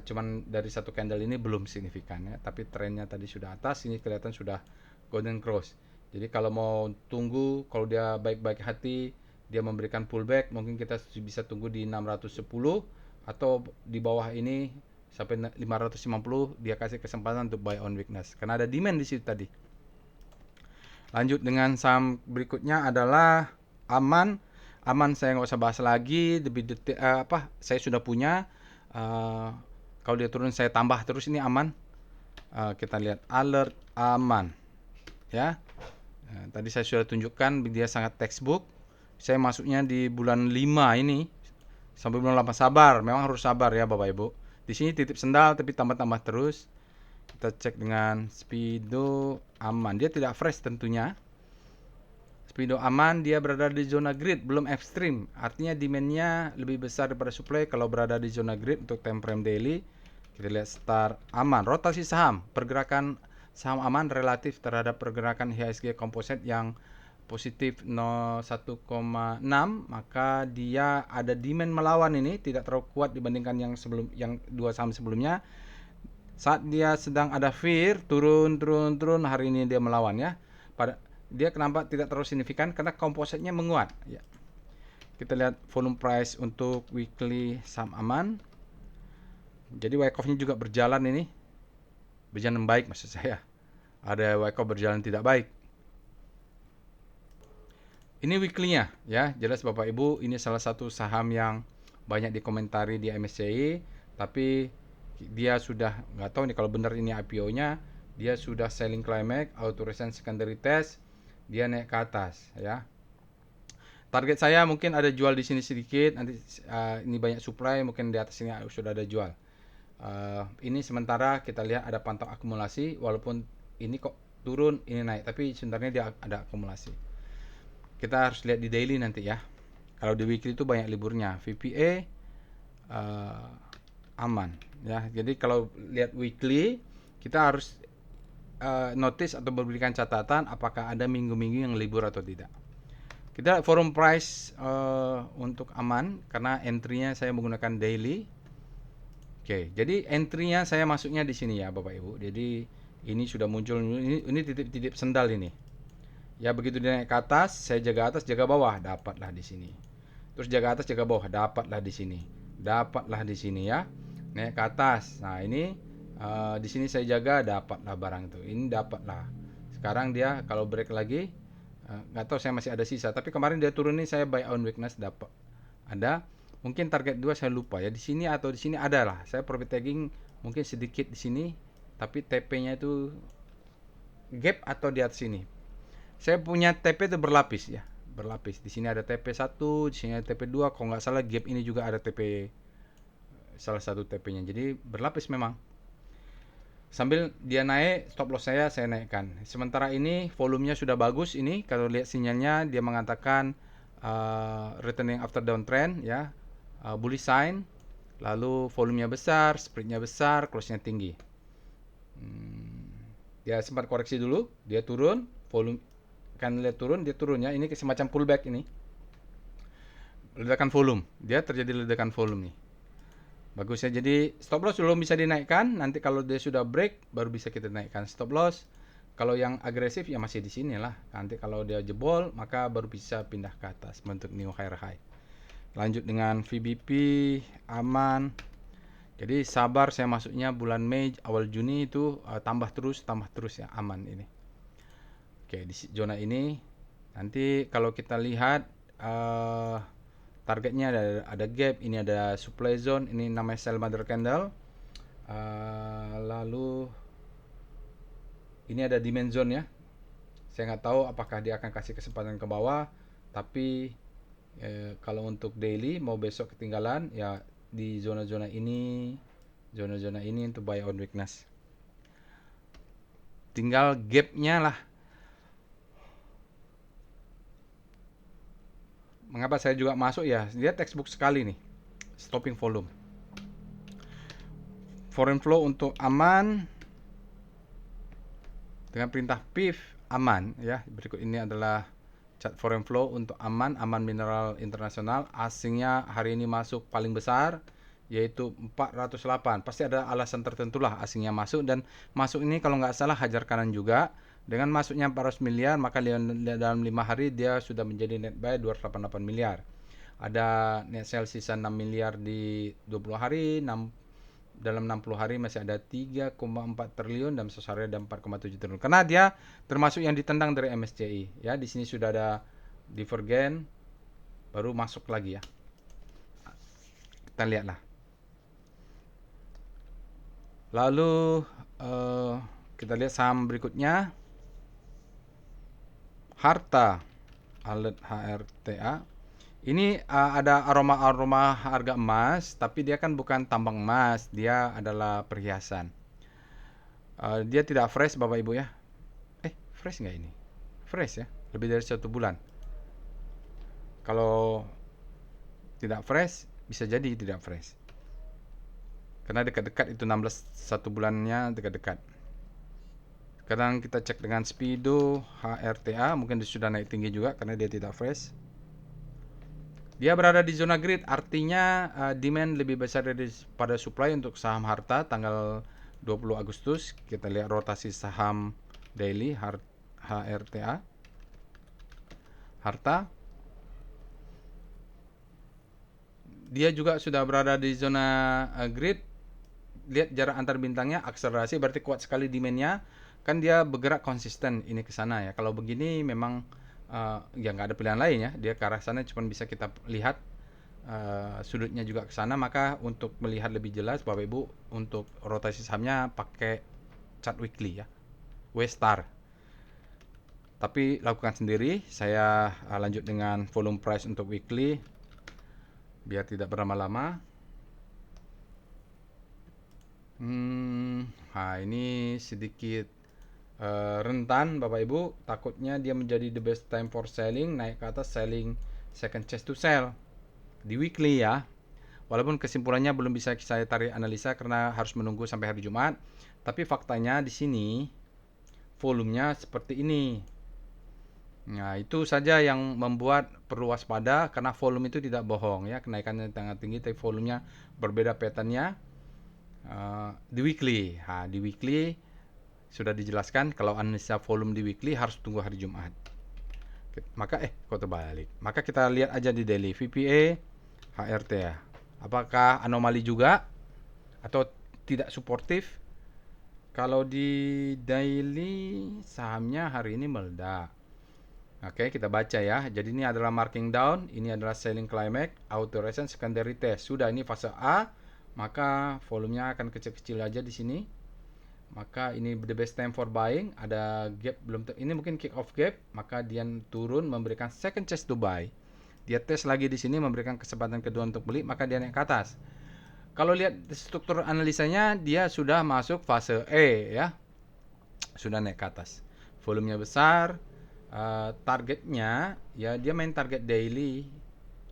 cuman dari satu candle ini belum signifikan ya, tapi trennya tadi sudah atas, ini kelihatan sudah golden cross. Jadi kalau mau tunggu, kalau dia baik-baik hati, dia memberikan pullback, mungkin kita bisa tunggu di 610 atau di bawah ini sampai 550, dia kasih kesempatan untuk buy on weakness karena ada demand di situ tadi. Lanjut dengan saham berikutnya adalah Aman. Saya nggak usah bahas lagi, lebih detail saya sudah punya. Kalau dia turun saya tambah terus, ini Aman. Kita lihat alert Aman ya. Tadi saya sudah tunjukkan dia sangat textbook. Saya masuknya di bulan 5 ini sampai bulan 8. Sabar, memang harus sabar ya Bapak Ibu. Di sini titip sendal tapi tambah-tambah terus. Kita cek dengan Speedo Aman. Dia tidak fresh tentunya. Speedo Aman dia berada di zona grid, belum ekstrim. Artinya demand-nya lebih besar daripada supply kalau berada di zona grid untuk time frame daily. Kita lihat start Aman. Rotasi saham, pergerakan saham Aman relatif terhadap pergerakan IHSG Composite yang positif 1,6, maka dia ada demand melawan ini, tidak terlalu kuat dibandingkan yang dua saham sebelumnya. Saat dia sedang ada fear, turun, hari ini dia melawan ya. Dia kenapa tidak terlalu signifikan? Karena kompositnya menguat ya. Kita lihat volume price untuk weekly saham Aman. Jadi Wyckoff-nya juga berjalan ini. Berjalan baik maksud saya. Ada Wyckoff berjalan tidak baik. Ini weekly-nya ya. Jelas Bapak Ibu, ini salah satu saham yang banyak dikomentari di MSCI, tapi dia sudah nggak tahu nih kalau benar ini IPO-nya, dia sudah selling climax, auto resistance secondary test, dia naik ke atas ya. Target saya mungkin ada jual di sini sedikit, nanti ini banyak supply, mungkin di atas ini sudah ada jual. Ini sementara kita lihat ada pantau akumulasi, walaupun ini kok turun, ini naik, tapi sebenarnya dia ada akumulasi. Kita harus lihat di daily nanti ya. Kalau di weekly itu banyak liburnya. VPA aman ya. Jadi kalau lihat weekly kita harus notice atau memberikan catatan apakah ada minggu-minggu yang libur atau tidak. Kita forum price untuk Aman karena entry-nya saya menggunakan daily. Oke, jadi entry-nya saya masuknya di sini ya Bapak Ibu. Jadi ini sudah muncul, ini titip-titip sendal ini. Ya begitu dia naik ke atas, saya jaga atas, jaga bawah, dapatlah di sini. Terus jaga atas, jaga bawah, dapatlah di sini. Dapatlah di sini ya. Naik ke atas. Nah, ini di sini saya jaga, dapatlah barang itu. Ini dapatlah. Sekarang dia kalau break lagi, nggak tahu saya masih ada sisa. Tapi kemarin dia turun nih, saya buy on weakness dapat. Ada. Mungkin target 2 saya lupa ya. Di sini atau di sini ada lah. Saya profit taking mungkin sedikit di sini, tapi TP-nya itu gap atau di atas sini. Saya punya TP itu berlapis ya. berlapis. Di sini ada TP1, di sini ada TP2, kalau nggak salah gap ini juga ada TP, salah satu TP-nya. Jadi berlapis memang. Sambil dia naik, stop loss saya naikkan. Sementara ini volumenya sudah bagus ini. Kalau lihat sinyalnya dia mengatakan returning after downtrend ya, bullish sign. Lalu volumenya besar, spreadnya besar, close-nya tinggi. Dia sempat koreksi dulu, dia turun, volume kan lihat turun, dia turun ya. Ini semacam pullback ini. Ledakan volume, dia terjadi ledakan volume nih. Bagus ya, jadi stop loss belum bisa dinaikkan. Nanti kalau dia sudah break baru bisa kita naikkan stop loss. Kalau yang agresif ya masih di sini lah. Nanti kalau dia jebol maka baru bisa pindah ke atas bentuk new higher high. Lanjut dengan VBP aman. Jadi sabar, saya masuknya bulan Mei awal Juni itu tambah terus ya, aman ini. Oke, di zona ini nanti kalau kita lihat targetnya ada gap, ini ada supply zone, ini namanya sell mother candle. Lalu ini ada demand zone ya. Saya nggak tahu apakah dia akan kasih kesempatan ke bawah, tapi kalau untuk daily mau besok ketinggalan ya di zona-zona ini untuk buy on weakness. Tinggal gapnya lah. Mengapa saya juga masuk ya? Dia textbook sekali nih. Stopping volume. Foreign flow untuk aman. Dengan perintah PIF aman ya. Berikut ini adalah chart foreign flow untuk aman mineral internasional. Asingnya hari ini masuk paling besar yaitu 408. Pasti ada alasan tertentu lah asingnya masuk, dan masuk ini kalau nggak salah hajar kanan juga. Dengan masuknya 400 miliar maka dalam 5 hari dia sudah menjadi net buy 288 miliar. Ada net sell sisa 6 miliar di 20 hari, dalam 60 hari masih ada 3,4 triliun, dan sehari ada 4,7 triliun. Karena dia termasuk yang ditendang dari MSCI ya. Di sini sudah ada divergen baru masuk lagi ya. Kita lihatlah. Lalu kita lihat saham berikutnya. Harta Alet HRTA. Ini ada aroma harga emas, tapi dia kan bukan tambang emas, dia adalah perhiasan. Dia tidak fresh Bapak Ibu ya. Fresh nggak ini? Fresh ya, lebih dari 1 bulan. Kalau tidak fresh, bisa jadi tidak fresh. Karena dekat-dekat itu 16, 1 bulannya dekat-dekat. Sekarang kita cek dengan Speedo HRTA, mungkin dia sudah naik tinggi juga karena dia tidak fresh. Dia berada di zona grid, artinya demand lebih besar daripada supply untuk saham harta tanggal 20 Agustus. Kita lihat rotasi saham daily HRTA. Harta. Dia juga sudah berada di zona grid. Lihat jarak antar bintangnya, akselerasi, berarti kuat sekali demand-nya. Kan dia bergerak konsisten ini ke sana ya. Kalau begini memang ya nggak ada pilihan lain ya. Dia ke arah sana cuma bisa kita lihat sudutnya juga ke sana. Maka untuk melihat lebih jelas Bapak Ibu, untuk rotasi sahamnya pakai chart weekly ya, W-star. Tapi lakukan sendiri. Saya lanjut dengan volume price untuk weekly biar tidak berlama-lama. Ini sedikit rentan Bapak Ibu, takutnya dia menjadi the best time for selling, naik ke atas, selling second chance to sell di weekly ya. Walaupun kesimpulannya belum bisa saya tarik analisa karena harus menunggu sampai hari Jumat, tapi faktanya di sini volumenya seperti ini. Nah, itu saja yang membuat perlu waspada, karena volume itu tidak bohong ya. Kenaikannya sangat tinggi tapi volumenya berbeda patternnya. Di weekly, di weekly sudah dijelaskan kalau analisa volume di weekly harus tunggu hari Jumat. Maka kok terbalik. Maka kita lihat aja di daily VPA HRTA. Apakah anomali juga atau tidak suportif? Kalau di daily sahamnya hari ini meledak. Oke, kita baca ya. Jadi ini adalah marking down, ini adalah selling climax, auto resistance, secondary test. Sudah, ini fase A, maka volumenya akan kecil-kecil aja di sini. maka ini the best time for buying. Ada gap belum, ini mungkin kick off gap, maka dia turun memberikan second chance to buy. Dia tes lagi di sini memberikan kesempatan kedua untuk beli, maka dia naik ke atas. Kalau lihat struktur analisanya, dia sudah masuk fase E ya, sudah naik ke atas. Volumenya besar, targetnya ya dia main target daily.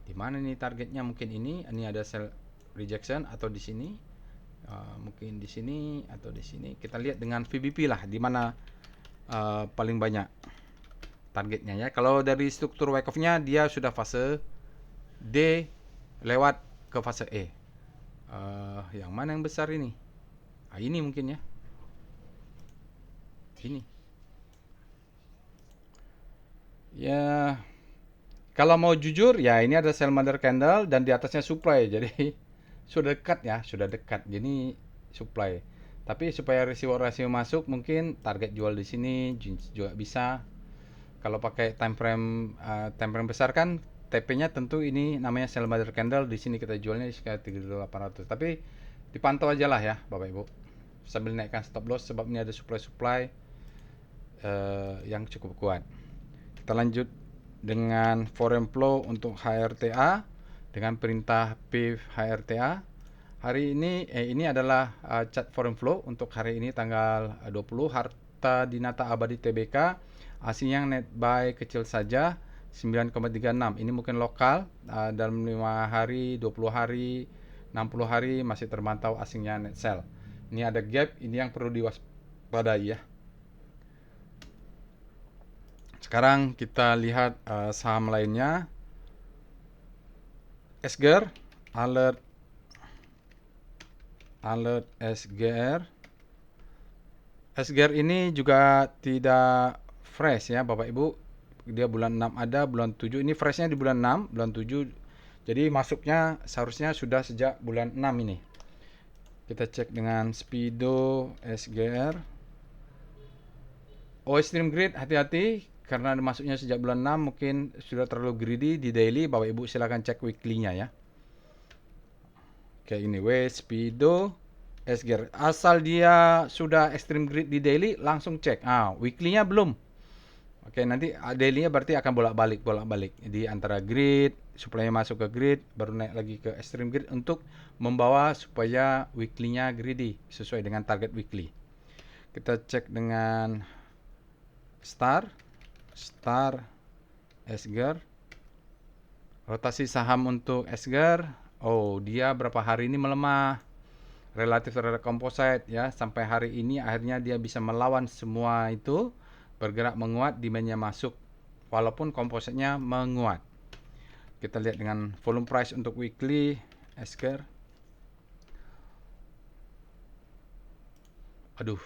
Di mana nih targetnya? Mungkin ini ada sell rejection atau di sini. Mungkin di sini atau di sini. Kita lihat dengan VBP lah di mana paling banyak targetnya ya. Kalau dari struktur Wyckoff-nya dia sudah fase D lewat ke fase E. Yang mana yang besar ini? Ini mungkin ya. Ini. Ya, kalau mau jujur ya ini ada sell mother candle dan di atasnya supply. Jadi sudah dekat ya, sudah dekat. Jadi supply. Tapi supaya rasio masuk mungkin target jual di sini juga bisa. Kalau pakai time frame besar kan TP-nya tentu ini namanya sell mother candle, di sini kita jualnya di sekitar 3.800. Tapi dipantau aja lah ya Bapak Ibu. Sambil naikkan stop loss sebab ini ada supply yang cukup kuat. Kita lanjut dengan foreign flow untuk HRTA dengan perintah PIV HRTA. Hari ini adalah chart foreign flow untuk hari ini tanggal 20 harta dinata abadi TBK. Asing yang net buy kecil saja 9,36. Ini mungkin lokal, dalam 5 hari, 20 hari, 60 hari masih termantau asingnya net sell. Ini ada gap, ini yang perlu diwaspadai ya. Sekarang kita lihat saham lainnya. SGR, alert SGR. SGR ini juga tidak fresh ya Bapak Ibu. Dia bulan 6 ada, bulan 7. Ini freshnya di bulan 6, bulan 7. Jadi masuknya seharusnya sudah sejak bulan 6 ini. Kita cek dengan Speedo SGR. Stream Grid hati-hati karena masuknya sejak bulan 6 mungkin sudah terlalu greedy di daily. Bapak Ibu silakan cek weekly-nya ya. Oke, ini Speedo SGR. Asal dia sudah extreme grid di daily langsung cek. Weekly-nya belum. Oke, nanti daily-nya berarti akan bolak-balik di antara grid, supply masuk ke grid, baru naik lagi ke extreme grid untuk membawa supaya weekly-nya greedy sesuai dengan target weekly. Kita cek dengan Star SGR. Rotasi saham untuk SGR. Dia berapa hari ini melemah relatif terhadap composite ya, sampai hari ini akhirnya dia bisa melawan semua itu, bergerak menguat, demand-nya masuk walaupun kompositnya menguat. Kita lihat dengan volume price untuk weekly SGR.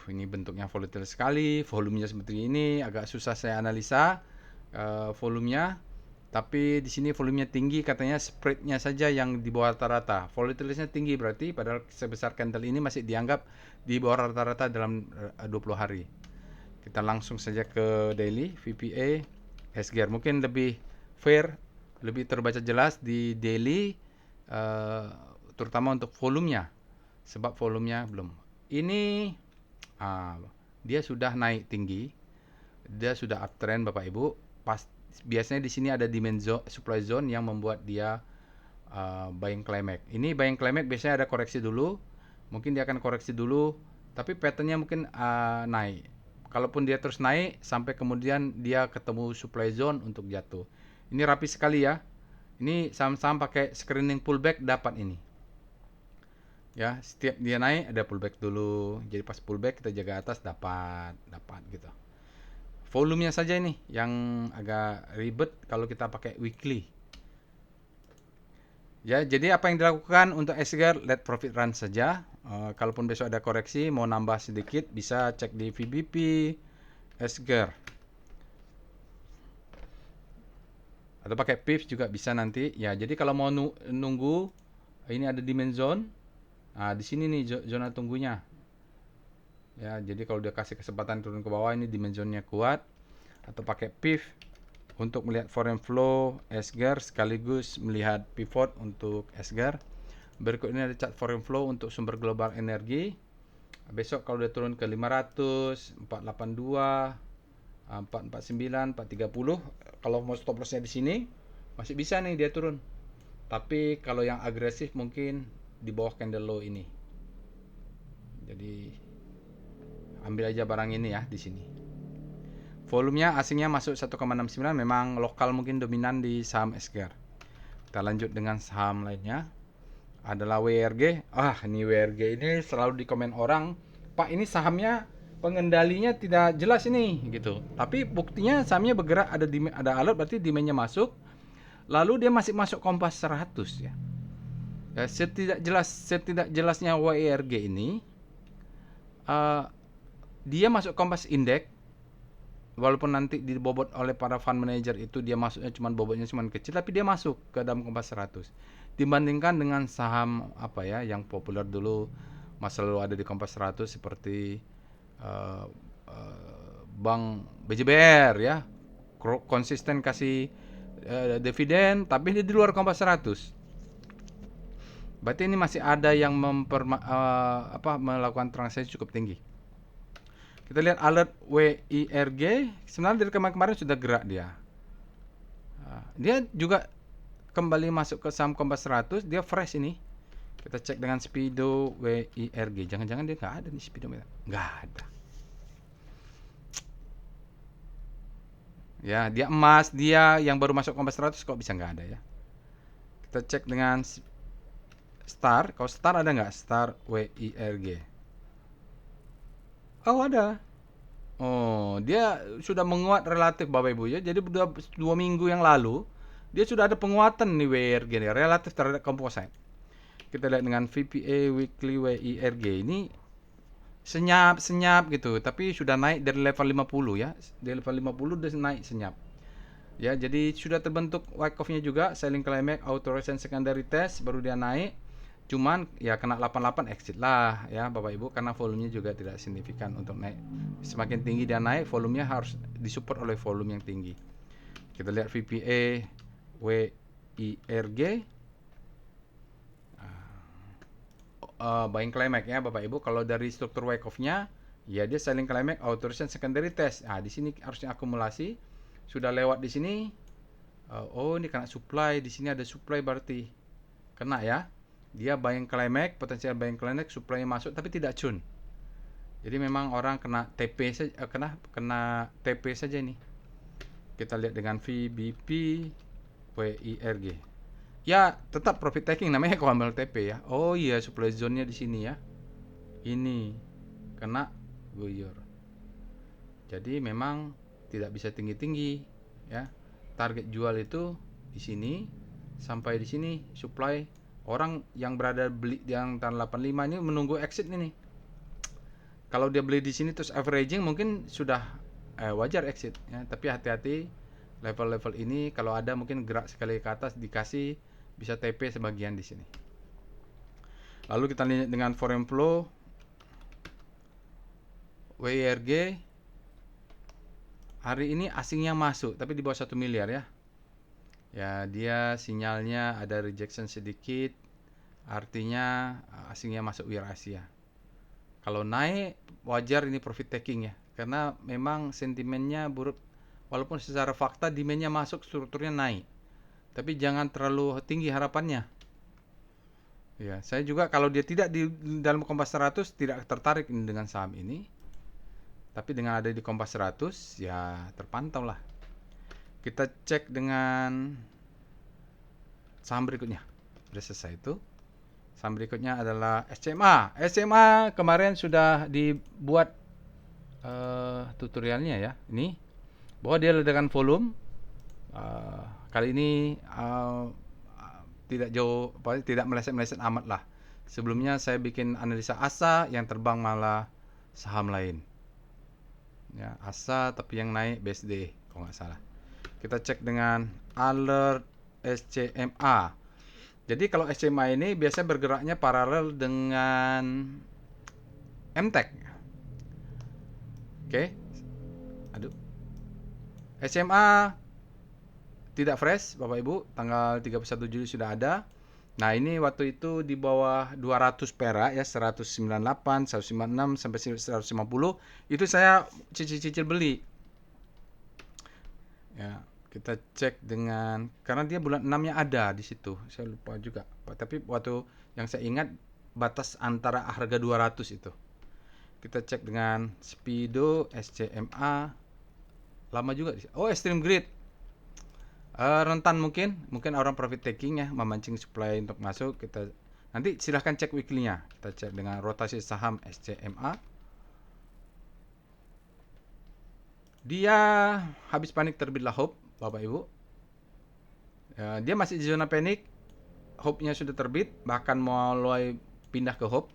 Ini bentuknya volatile sekali, volumenya seperti ini, agak susah saya analisa volumenya. Tapi di sini volumenya tinggi, katanya spreadnya saja yang di bawah rata-rata. Volatilitasnya tinggi berarti, padahal sebesar candle ini masih dianggap di bawah rata-rata dalam 20 hari. Kita langsung saja ke daily VPA SGR. Mungkin lebih fair, lebih terbaca jelas di daily, terutama untuk volumenya, sebab volumenya belum. Ini dia sudah naik tinggi, dia sudah uptrend Bapak Ibu. Biasanya di sini ada demand zone, supply zone yang membuat dia buying climax. Ini buying climax biasanya ada koreksi dulu, mungkin dia akan koreksi dulu, tapi patternnya mungkin naik. Kalaupun dia terus naik sampai kemudian dia ketemu supply zone untuk jatuh. Ini rapi sekali ya. Ini saham-saham pakai screening pullback dapat ini. Ya, setiap dia naik ada pullback dulu. Jadi pas pullback kita jaga atas dapat gitu. Volumenya saja ini yang agak ribet kalau kita pakai weekly. Ya, jadi apa yang dilakukan untuk SGR, let profit run saja. Kalaupun besok ada koreksi, mau nambah sedikit, bisa cek di VBP SGR. Atau pakai PIF juga bisa nanti. Ya, jadi kalau mau nunggu, ini ada demand zone. Di sini nih zona tunggunya. Ya, jadi kalau dia kasih kesempatan turun ke bawah, ini dimensionnya kuat. Atau pakai PIF untuk melihat foreign flow SGR sekaligus melihat pivot untuk SGR. Berikut ini ada chart foreign flow untuk sumber global energi. Besok kalau dia turun ke 500, 482, 449, 430, kalau mau stop lossnya di sini masih bisa nih dia turun. Tapi kalau yang agresif mungkin di bawah candle low ini. Jadi ambil aja barang ini ya di sini. Volumenya asingnya masuk 1,69, memang lokal mungkin dominan di saham SGR. Kita lanjut dengan saham lainnya adalah WRG. Ini WRG ini selalu dikomen orang, Pak ini sahamnya pengendalinya tidak jelas ini gitu. Tapi buktinya sahamnya bergerak, ada alert, berarti demandnya masuk. Lalu dia masih masuk Kompas 100 ya. Setidak jelasnya WRG ini, dia masuk Kompas Index, walaupun nanti dibobot oleh para fund manager itu dia masuknya bobotnya cuma kecil, tapi dia masuk ke dalam Kompas 100. Dibandingkan dengan saham apa ya yang populer dulu masa lalu ada di Kompas 100 seperti Bank BJBR ya, konsisten kasih dividen, tapi dia di luar Kompas 100. Berarti ini masih ada yang melakukan transaksi cukup tinggi. Kita lihat alert WIRG, sebenarnya dari kemarin sudah gerak dia. Dia juga kembali masuk ke saham Kompas 100, dia fresh ini. Kita cek dengan Speedo WIRG. Jangan-jangan dia nggak ada nih Speedo, nggak ada. Ya, dia emas, dia yang baru masuk Kompas 100 kok bisa nggak ada ya. Kita cek dengan Star. Kalau Star ada nggak? Star WIRG. Oh ada. Oh, dia sudah menguat relatif Bapak Ibu ya. Jadi 2 minggu yang lalu dia sudah ada penguatan nih WIRG nih, relatif terhadap composite. Kita lihat dengan VPA Weekly WIRG ini senyap gitu, tapi sudah naik dari level 50 ya. Dari level 50 udah naik senyap. Ya, jadi sudah terbentuk wyckoff-nya juga, selling climax, auto resistance secondary test, baru dia naik. Cuman ya kena 88 exit lah ya Bapak Ibu, karena volumenya juga tidak signifikan untuk naik. Semakin tinggi dia naik, volumenya harus disupport oleh volume yang tinggi. Kita lihat VPA WIRG, buying climax ya Bapak Ibu. Kalau dari struktur wyckoff-nya ya dia selling climax, auto resistance secondary test. Di sini harusnya akumulasi. Sudah lewat di sini. Ini kena supply, di sini ada supply berarti kena ya. Dia buying climax, potensial buying climax, supply-nya masuk tapi tidak tune. Jadi memang orang kena TP saja, kena TP saja ini. Kita lihat dengan VBP WIRG. Ya, tetap profit taking namanya kalau ambil TP ya. Oh iya, supply zone-nya di sini ya. Ini kena guyur. Jadi memang tidak bisa tinggi-tinggi ya. Target jual itu di sini sampai di sini supply. Orang yang berada beli di angka 85 ini menunggu exit ini. Kalau dia beli di sini terus averaging mungkin sudah wajar exit ya, tapi hati-hati level-level ini kalau ada mungkin gerak sekali ke atas dikasih bisa TP sebagian di sini. Lalu kita lihat dengan foreign flow WIRG. Hari ini asingnya masuk tapi di bawah 1 miliar ya. Ya, dia sinyalnya ada rejection sedikit, artinya asingnya masuk WIR Asia. Kalau naik wajar ini profit taking ya, karena memang sentimennya buruk. Walaupun secara fakta demandnya masuk, strukturnya naik, tapi jangan terlalu tinggi harapannya. Ya, saya juga kalau dia tidak di dalam Kompas 100 tidak tertarik dengan saham ini. Tapi dengan ada di Kompas 100 ya terpantau lah. Kita cek dengan saham berikutnya. Sudah selesai itu. Saham berikutnya adalah SMA. SMA kemarin sudah dibuat tutorialnya ya. Ini bahwa dia ledakan volume. Kali ini tidak jauh, tidak meleset-meleset amat lah. Sebelumnya saya bikin analisa ASA yang terbang malah saham lain. Ya, ASA tapi yang naik BSD kalau nggak salah. Kita cek dengan alert SCMA. Jadi kalau SCMA ini biasanya bergeraknya paralel dengan MTEK. Oke. Aduh. SMA tidak fresh Bapak Ibu, tanggal 31 Juli sudah ada. Nah, ini waktu itu di bawah 200 perak ya, 198, 156 sampai 150 itu saya cicil-cicil beli. Ya, kita cek dengan karena dia bulan 6-nya ada di situ. Saya lupa juga. Tapi waktu yang saya ingat batas antara harga 200 itu. Kita cek dengan Speedo, SCMA, lama juga. Oh, Extreme Grid. Rentan mungkin orang profit taking ya, memancing supply untuk masuk. Kita nanti silahkan cek weekly-nya. Kita cek dengan rotasi saham SCMA. Dia habis panik terbitlah Hope, Bapak Ibu. Dia masih di zona panik. Hope-nya sudah terbit, bahkan mulai pindah ke Hope.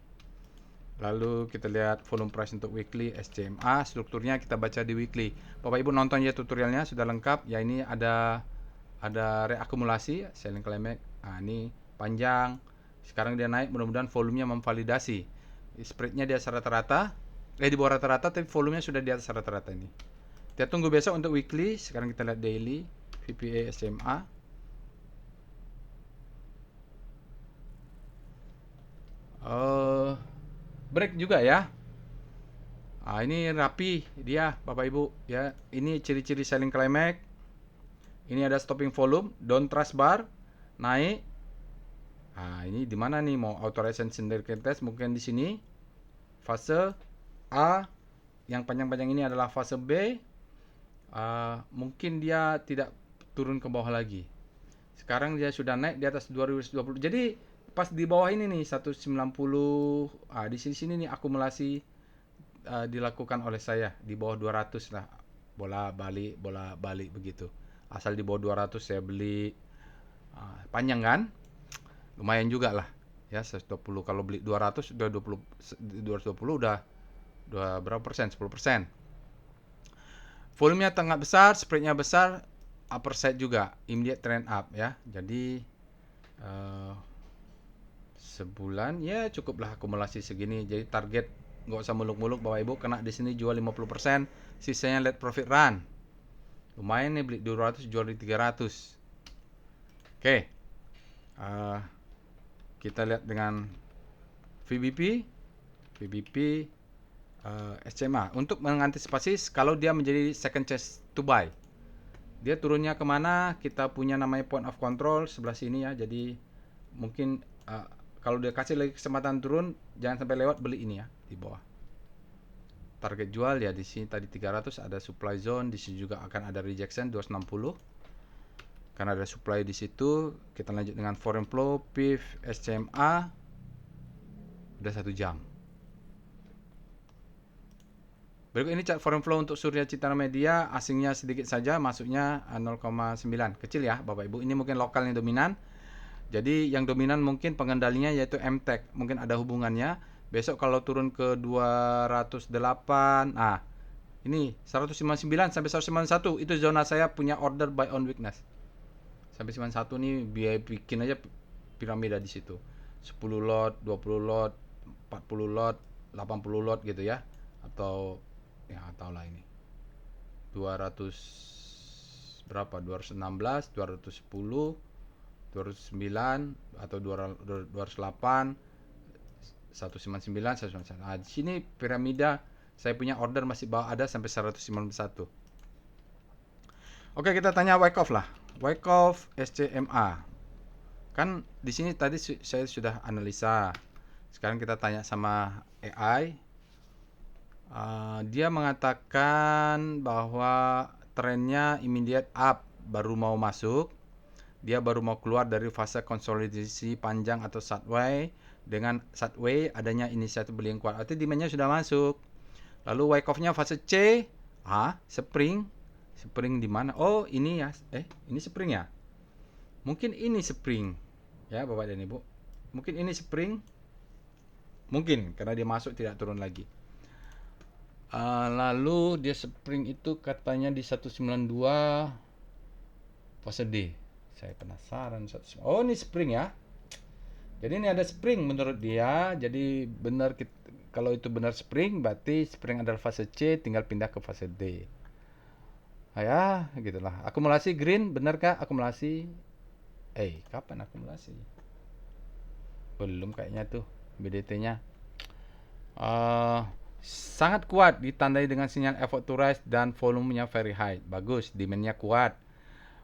Lalu kita lihat volume price untuk weekly SCMA, strukturnya kita baca di weekly. Bapak Ibu nonton ya tutorialnya sudah lengkap. Ya ini ada reakumulasi selling climax. Nah, ini panjang. Sekarang dia naik, mudah-mudahan volumenya memvalidasi. Spreadnya di atas rata-rata. Di bawah rata-rata tapi volumenya sudah di atas rata-rata ini. Kita tunggu besok untuk weekly. Sekarang kita lihat daily VPA SMA. Break juga ya. Ini rapi dia Bapak Ibu ya. Ini ciri-ciri selling climax. Ini ada stopping volume, down trust bar, naik. Ini di mana nih mau authorization syndicate test? Mungkin di sini. Fase A. Yang panjang-panjang ini adalah fase B. Mungkin dia tidak turun ke bawah lagi. Sekarang dia sudah naik di atas 2020. Jadi pas di bawah ini nih 190. Di sini nih akumulasi dilakukan oleh saya di bawah 200 lah. Bola balik begitu. Asal di bawah 200 saya beli. Panjang kan? Lumayan juga lah. Ya 120 kalau beli 200 udah 220 udah berapa persen? 10%. Volumenya sangat besar, spreadnya besar, upper side juga, immediate trend up ya. Jadi sebulan ya cukuplah akumulasi segini. Jadi target nggak usah muluk-muluk Bapak Ibu, kena di sini jual 50%, sisanya let profit run. Lumayan nih beli 200 jual di 300. Oke. Kita lihat dengan VBP SMA untuk mengantisipasi kalau dia menjadi second chance to buy. Dia turunnya kemana? Kita punya namanya point of control sebelah sini ya. Jadi mungkin kalau dia kasih lagi kesempatan turun, jangan sampai lewat, beli ini ya di bawah. Target jual ya di sini tadi 300, ada supply zone, di sini juga akan ada rejection 260. Karena ada supply di situ, kita lanjut dengan foreign flow, PIF, SCMA. Udah 1 jam. Berikut ini chart foreign flow untuk Surya Citra Media, asingnya sedikit saja, masuknya 0,9. Kecil ya Bapak Ibu, ini mungkin lokal yang dominan. Jadi yang dominan mungkin pengendalinya yaitu MTEK, mungkin ada hubungannya. Besok kalau turun ke 208, ini 159 sampai 191 itu zona saya punya order buy on weakness. Sampai 91 nih biaya bikin aja piramida di situ. 10 lot, 20 lot, 40 lot, 80 lot gitu ya. Atau ya tahu lah ini. 200 berapa? 216, 210, 209 atau 208, 199, 199. Di sini piramida saya punya order masih bawah ada sampai 191. Oke, kita tanya Wyckoff lah. Wyckoff SCMA. Kan di sini tadi saya sudah analisa. Sekarang kita tanya sama AI. Dia mengatakan bahwa trennya immediate up, baru mau masuk. Dia baru mau keluar dari fase konsolidasi panjang atau sideways. Dengan sideways adanya inisiatif beli yang kuat. Artinya demand-nya sudah masuk. Lalu Wyckoff-nya fase C. Spring. Spring di mana? Oh, ini ya. Ini spring ya? Mungkin ini spring. Ya, Bapak dan Ibu. Mungkin ini spring. Mungkin karena dia masuk tidak turun lagi. Lalu dia spring itu katanya di 192 fase D. Saya penasaran. Oh, ini spring ya. Jadi ini ada spring menurut dia. Jadi benar kalau itu benar spring, berarti spring adalah fase C, tinggal pindah ke fase D. Ya, gitulah. Akumulasi green, benarkah akumulasi? Kapan akumulasi? Belum kayaknya tuh BDT-nya. Sangat kuat ditandai dengan sinyal effort to rise dan volumenya very high. Bagus, demand-nya kuat.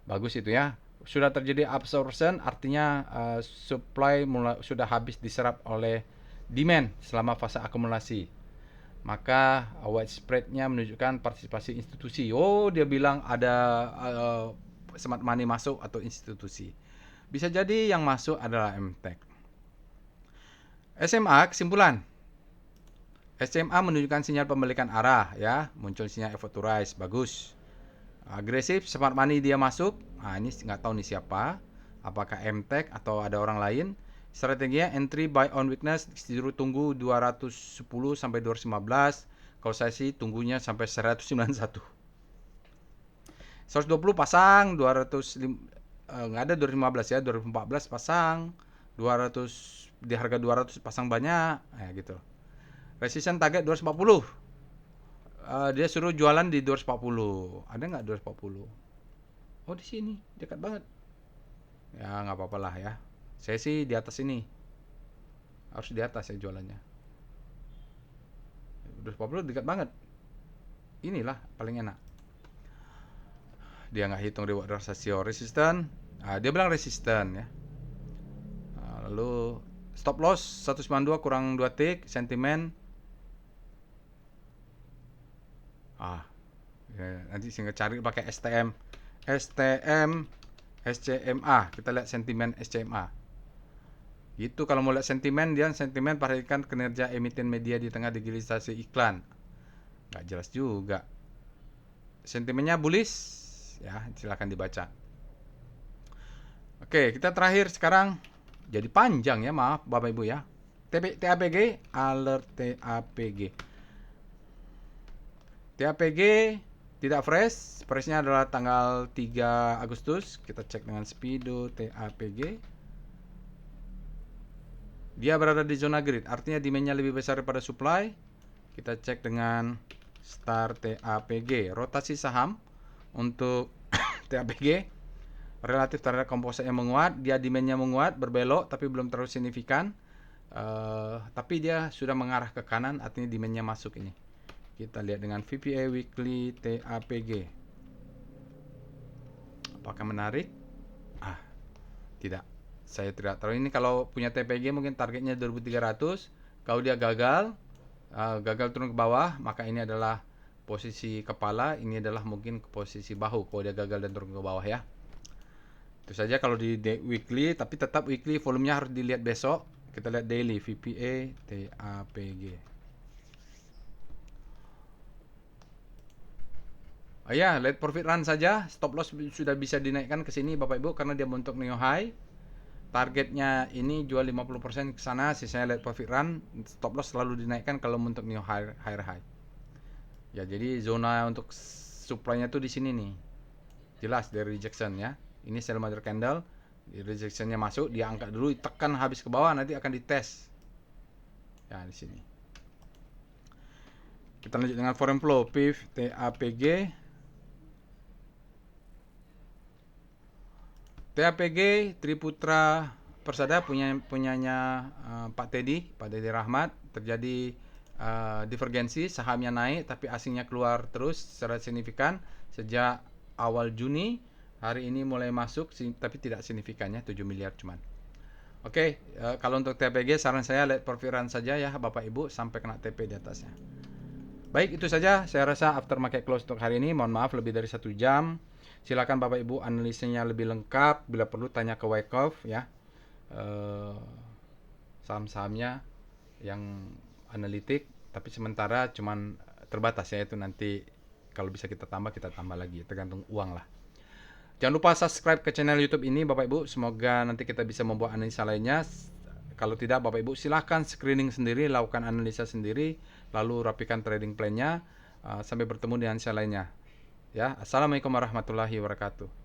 Bagus itu ya. Sudah terjadi absorption, artinya supply sudah habis diserap oleh demand selama fase akumulasi. Maka widespread-nya menunjukkan partisipasi institusi. Oh, dia bilang ada smart money masuk atau institusi. Bisa jadi yang masuk adalah MTech. SMA kesimpulan. SMA menunjukkan sinyal pembalikan arah ya, muncul sinyal effort to rise, bagus. Agresif, smart money dia masuk. Nah, ini nggak tahu nih siapa, apakah MTech atau ada orang lain. Strateginya entry buy on weakness, disuruh tunggu 210 sampai 215. Kalau saya sih tunggunya sampai 191. 120 pasang, 200 nggak ada 2015 ya, 2014 pasang, 200 di harga 200 pasang banyak, ya gitu. Resistance target 240. Dia suruh jualan di 240. Ada nggak 240? Oh, di sini dekat banget. Ya nggak apa-apa lah ya. Saya sih di atas ini. Harus di atas ya jualannya. 240 dekat banget. Inilah paling enak. Dia nggak hitung reward rasio resistant. Dia bilang resistant ya. Lalu stop loss 192 kurang 2 tick, sentimen. Ya, nanti sehingga cari pakai STM, SCMA. Kita lihat sentimen SCMA. Gitu kalau mau lihat sentimen, dia sentimen perhatikan kinerja emiten media di tengah digitalisasi iklan. Nggak jelas juga. Sentimennya bullish, ya silahkan dibaca. Oke, kita terakhir sekarang. Jadi panjang ya, maaf Bapak Ibu ya. TAPG, alert TAPG. TAPG tidak fresh, freshnya adalah tanggal 3 Agustus. Kita cek dengan Speedo TAPG. Dia berada di zona grid, artinya demand-nya lebih besar daripada supply. Kita cek dengan Star TAPG. Rotasi saham untuk TAPG relatif terhadap komposit yang menguat. Dia demand-nya menguat, berbelok, tapi belum terlalu signifikan. Tapi dia sudah mengarah ke kanan, artinya demand-nya masuk ini. Kita lihat dengan VPA Weekly TAPG. Apakah menarik? Tidak. Saya tidak tahu. Ini kalau punya TPG mungkin targetnya 2300. Kalau dia gagal turun ke bawah, maka ini adalah posisi kepala. Ini adalah mungkin posisi bahu kalau dia gagal dan turun ke bawah ya. Itu saja kalau di weekly, tapi tetap weekly volumenya harus dilihat besok. Kita lihat daily VPA TAPG. Ya, let profit run saja. Stop loss sudah bisa dinaikkan ke sini Bapak Ibu karena dia bentuk new high. Targetnya ini jual 50% ke sana, sisanya let profit run. Stop loss selalu dinaikkan kalau bentuk new higher high. Ya, jadi zona untuk supply-nya tuh di sini nih. Jelas dari rejection ya. Ini sell mother candle. Rejectionnya masuk, dia angkat dulu, tekan habis ke bawah, nanti akan dites. Ya, di sini. Kita lanjut dengan foreign flow, PIF TAPG. TAPG Triputra Persada punyanya Pak Teddy Rahmat. Terjadi divergensi, sahamnya naik tapi asingnya keluar terus secara signifikan sejak awal Juni. Hari ini mulai masuk tapi tidak signifikannya 7 miliar cuman. Oke, kalau untuk TAPG saran saya let profit run saja ya Bapak Ibu sampai kena TP di atasnya. Baik, itu saja saya rasa after market close untuk hari ini. Mohon maaf lebih dari 1 jam. Silakan Bapak Ibu analisanya lebih lengkap, bila perlu tanya ke Wyckoff ya. Saham-sahamnya yang analitik, tapi sementara cuman terbatas ya, itu nanti kalau bisa kita tambah lagi, tergantung uang lah. Jangan lupa subscribe ke channel YouTube ini Bapak Ibu, semoga nanti kita bisa membuat analisa lainnya. Kalau tidak Bapak Ibu silahkan screening sendiri, lakukan analisa sendiri, lalu rapikan trading plan-nya. Sampai bertemu di analisa lainnya. Ya, assalamualaikum warahmatullahi wabarakatuh.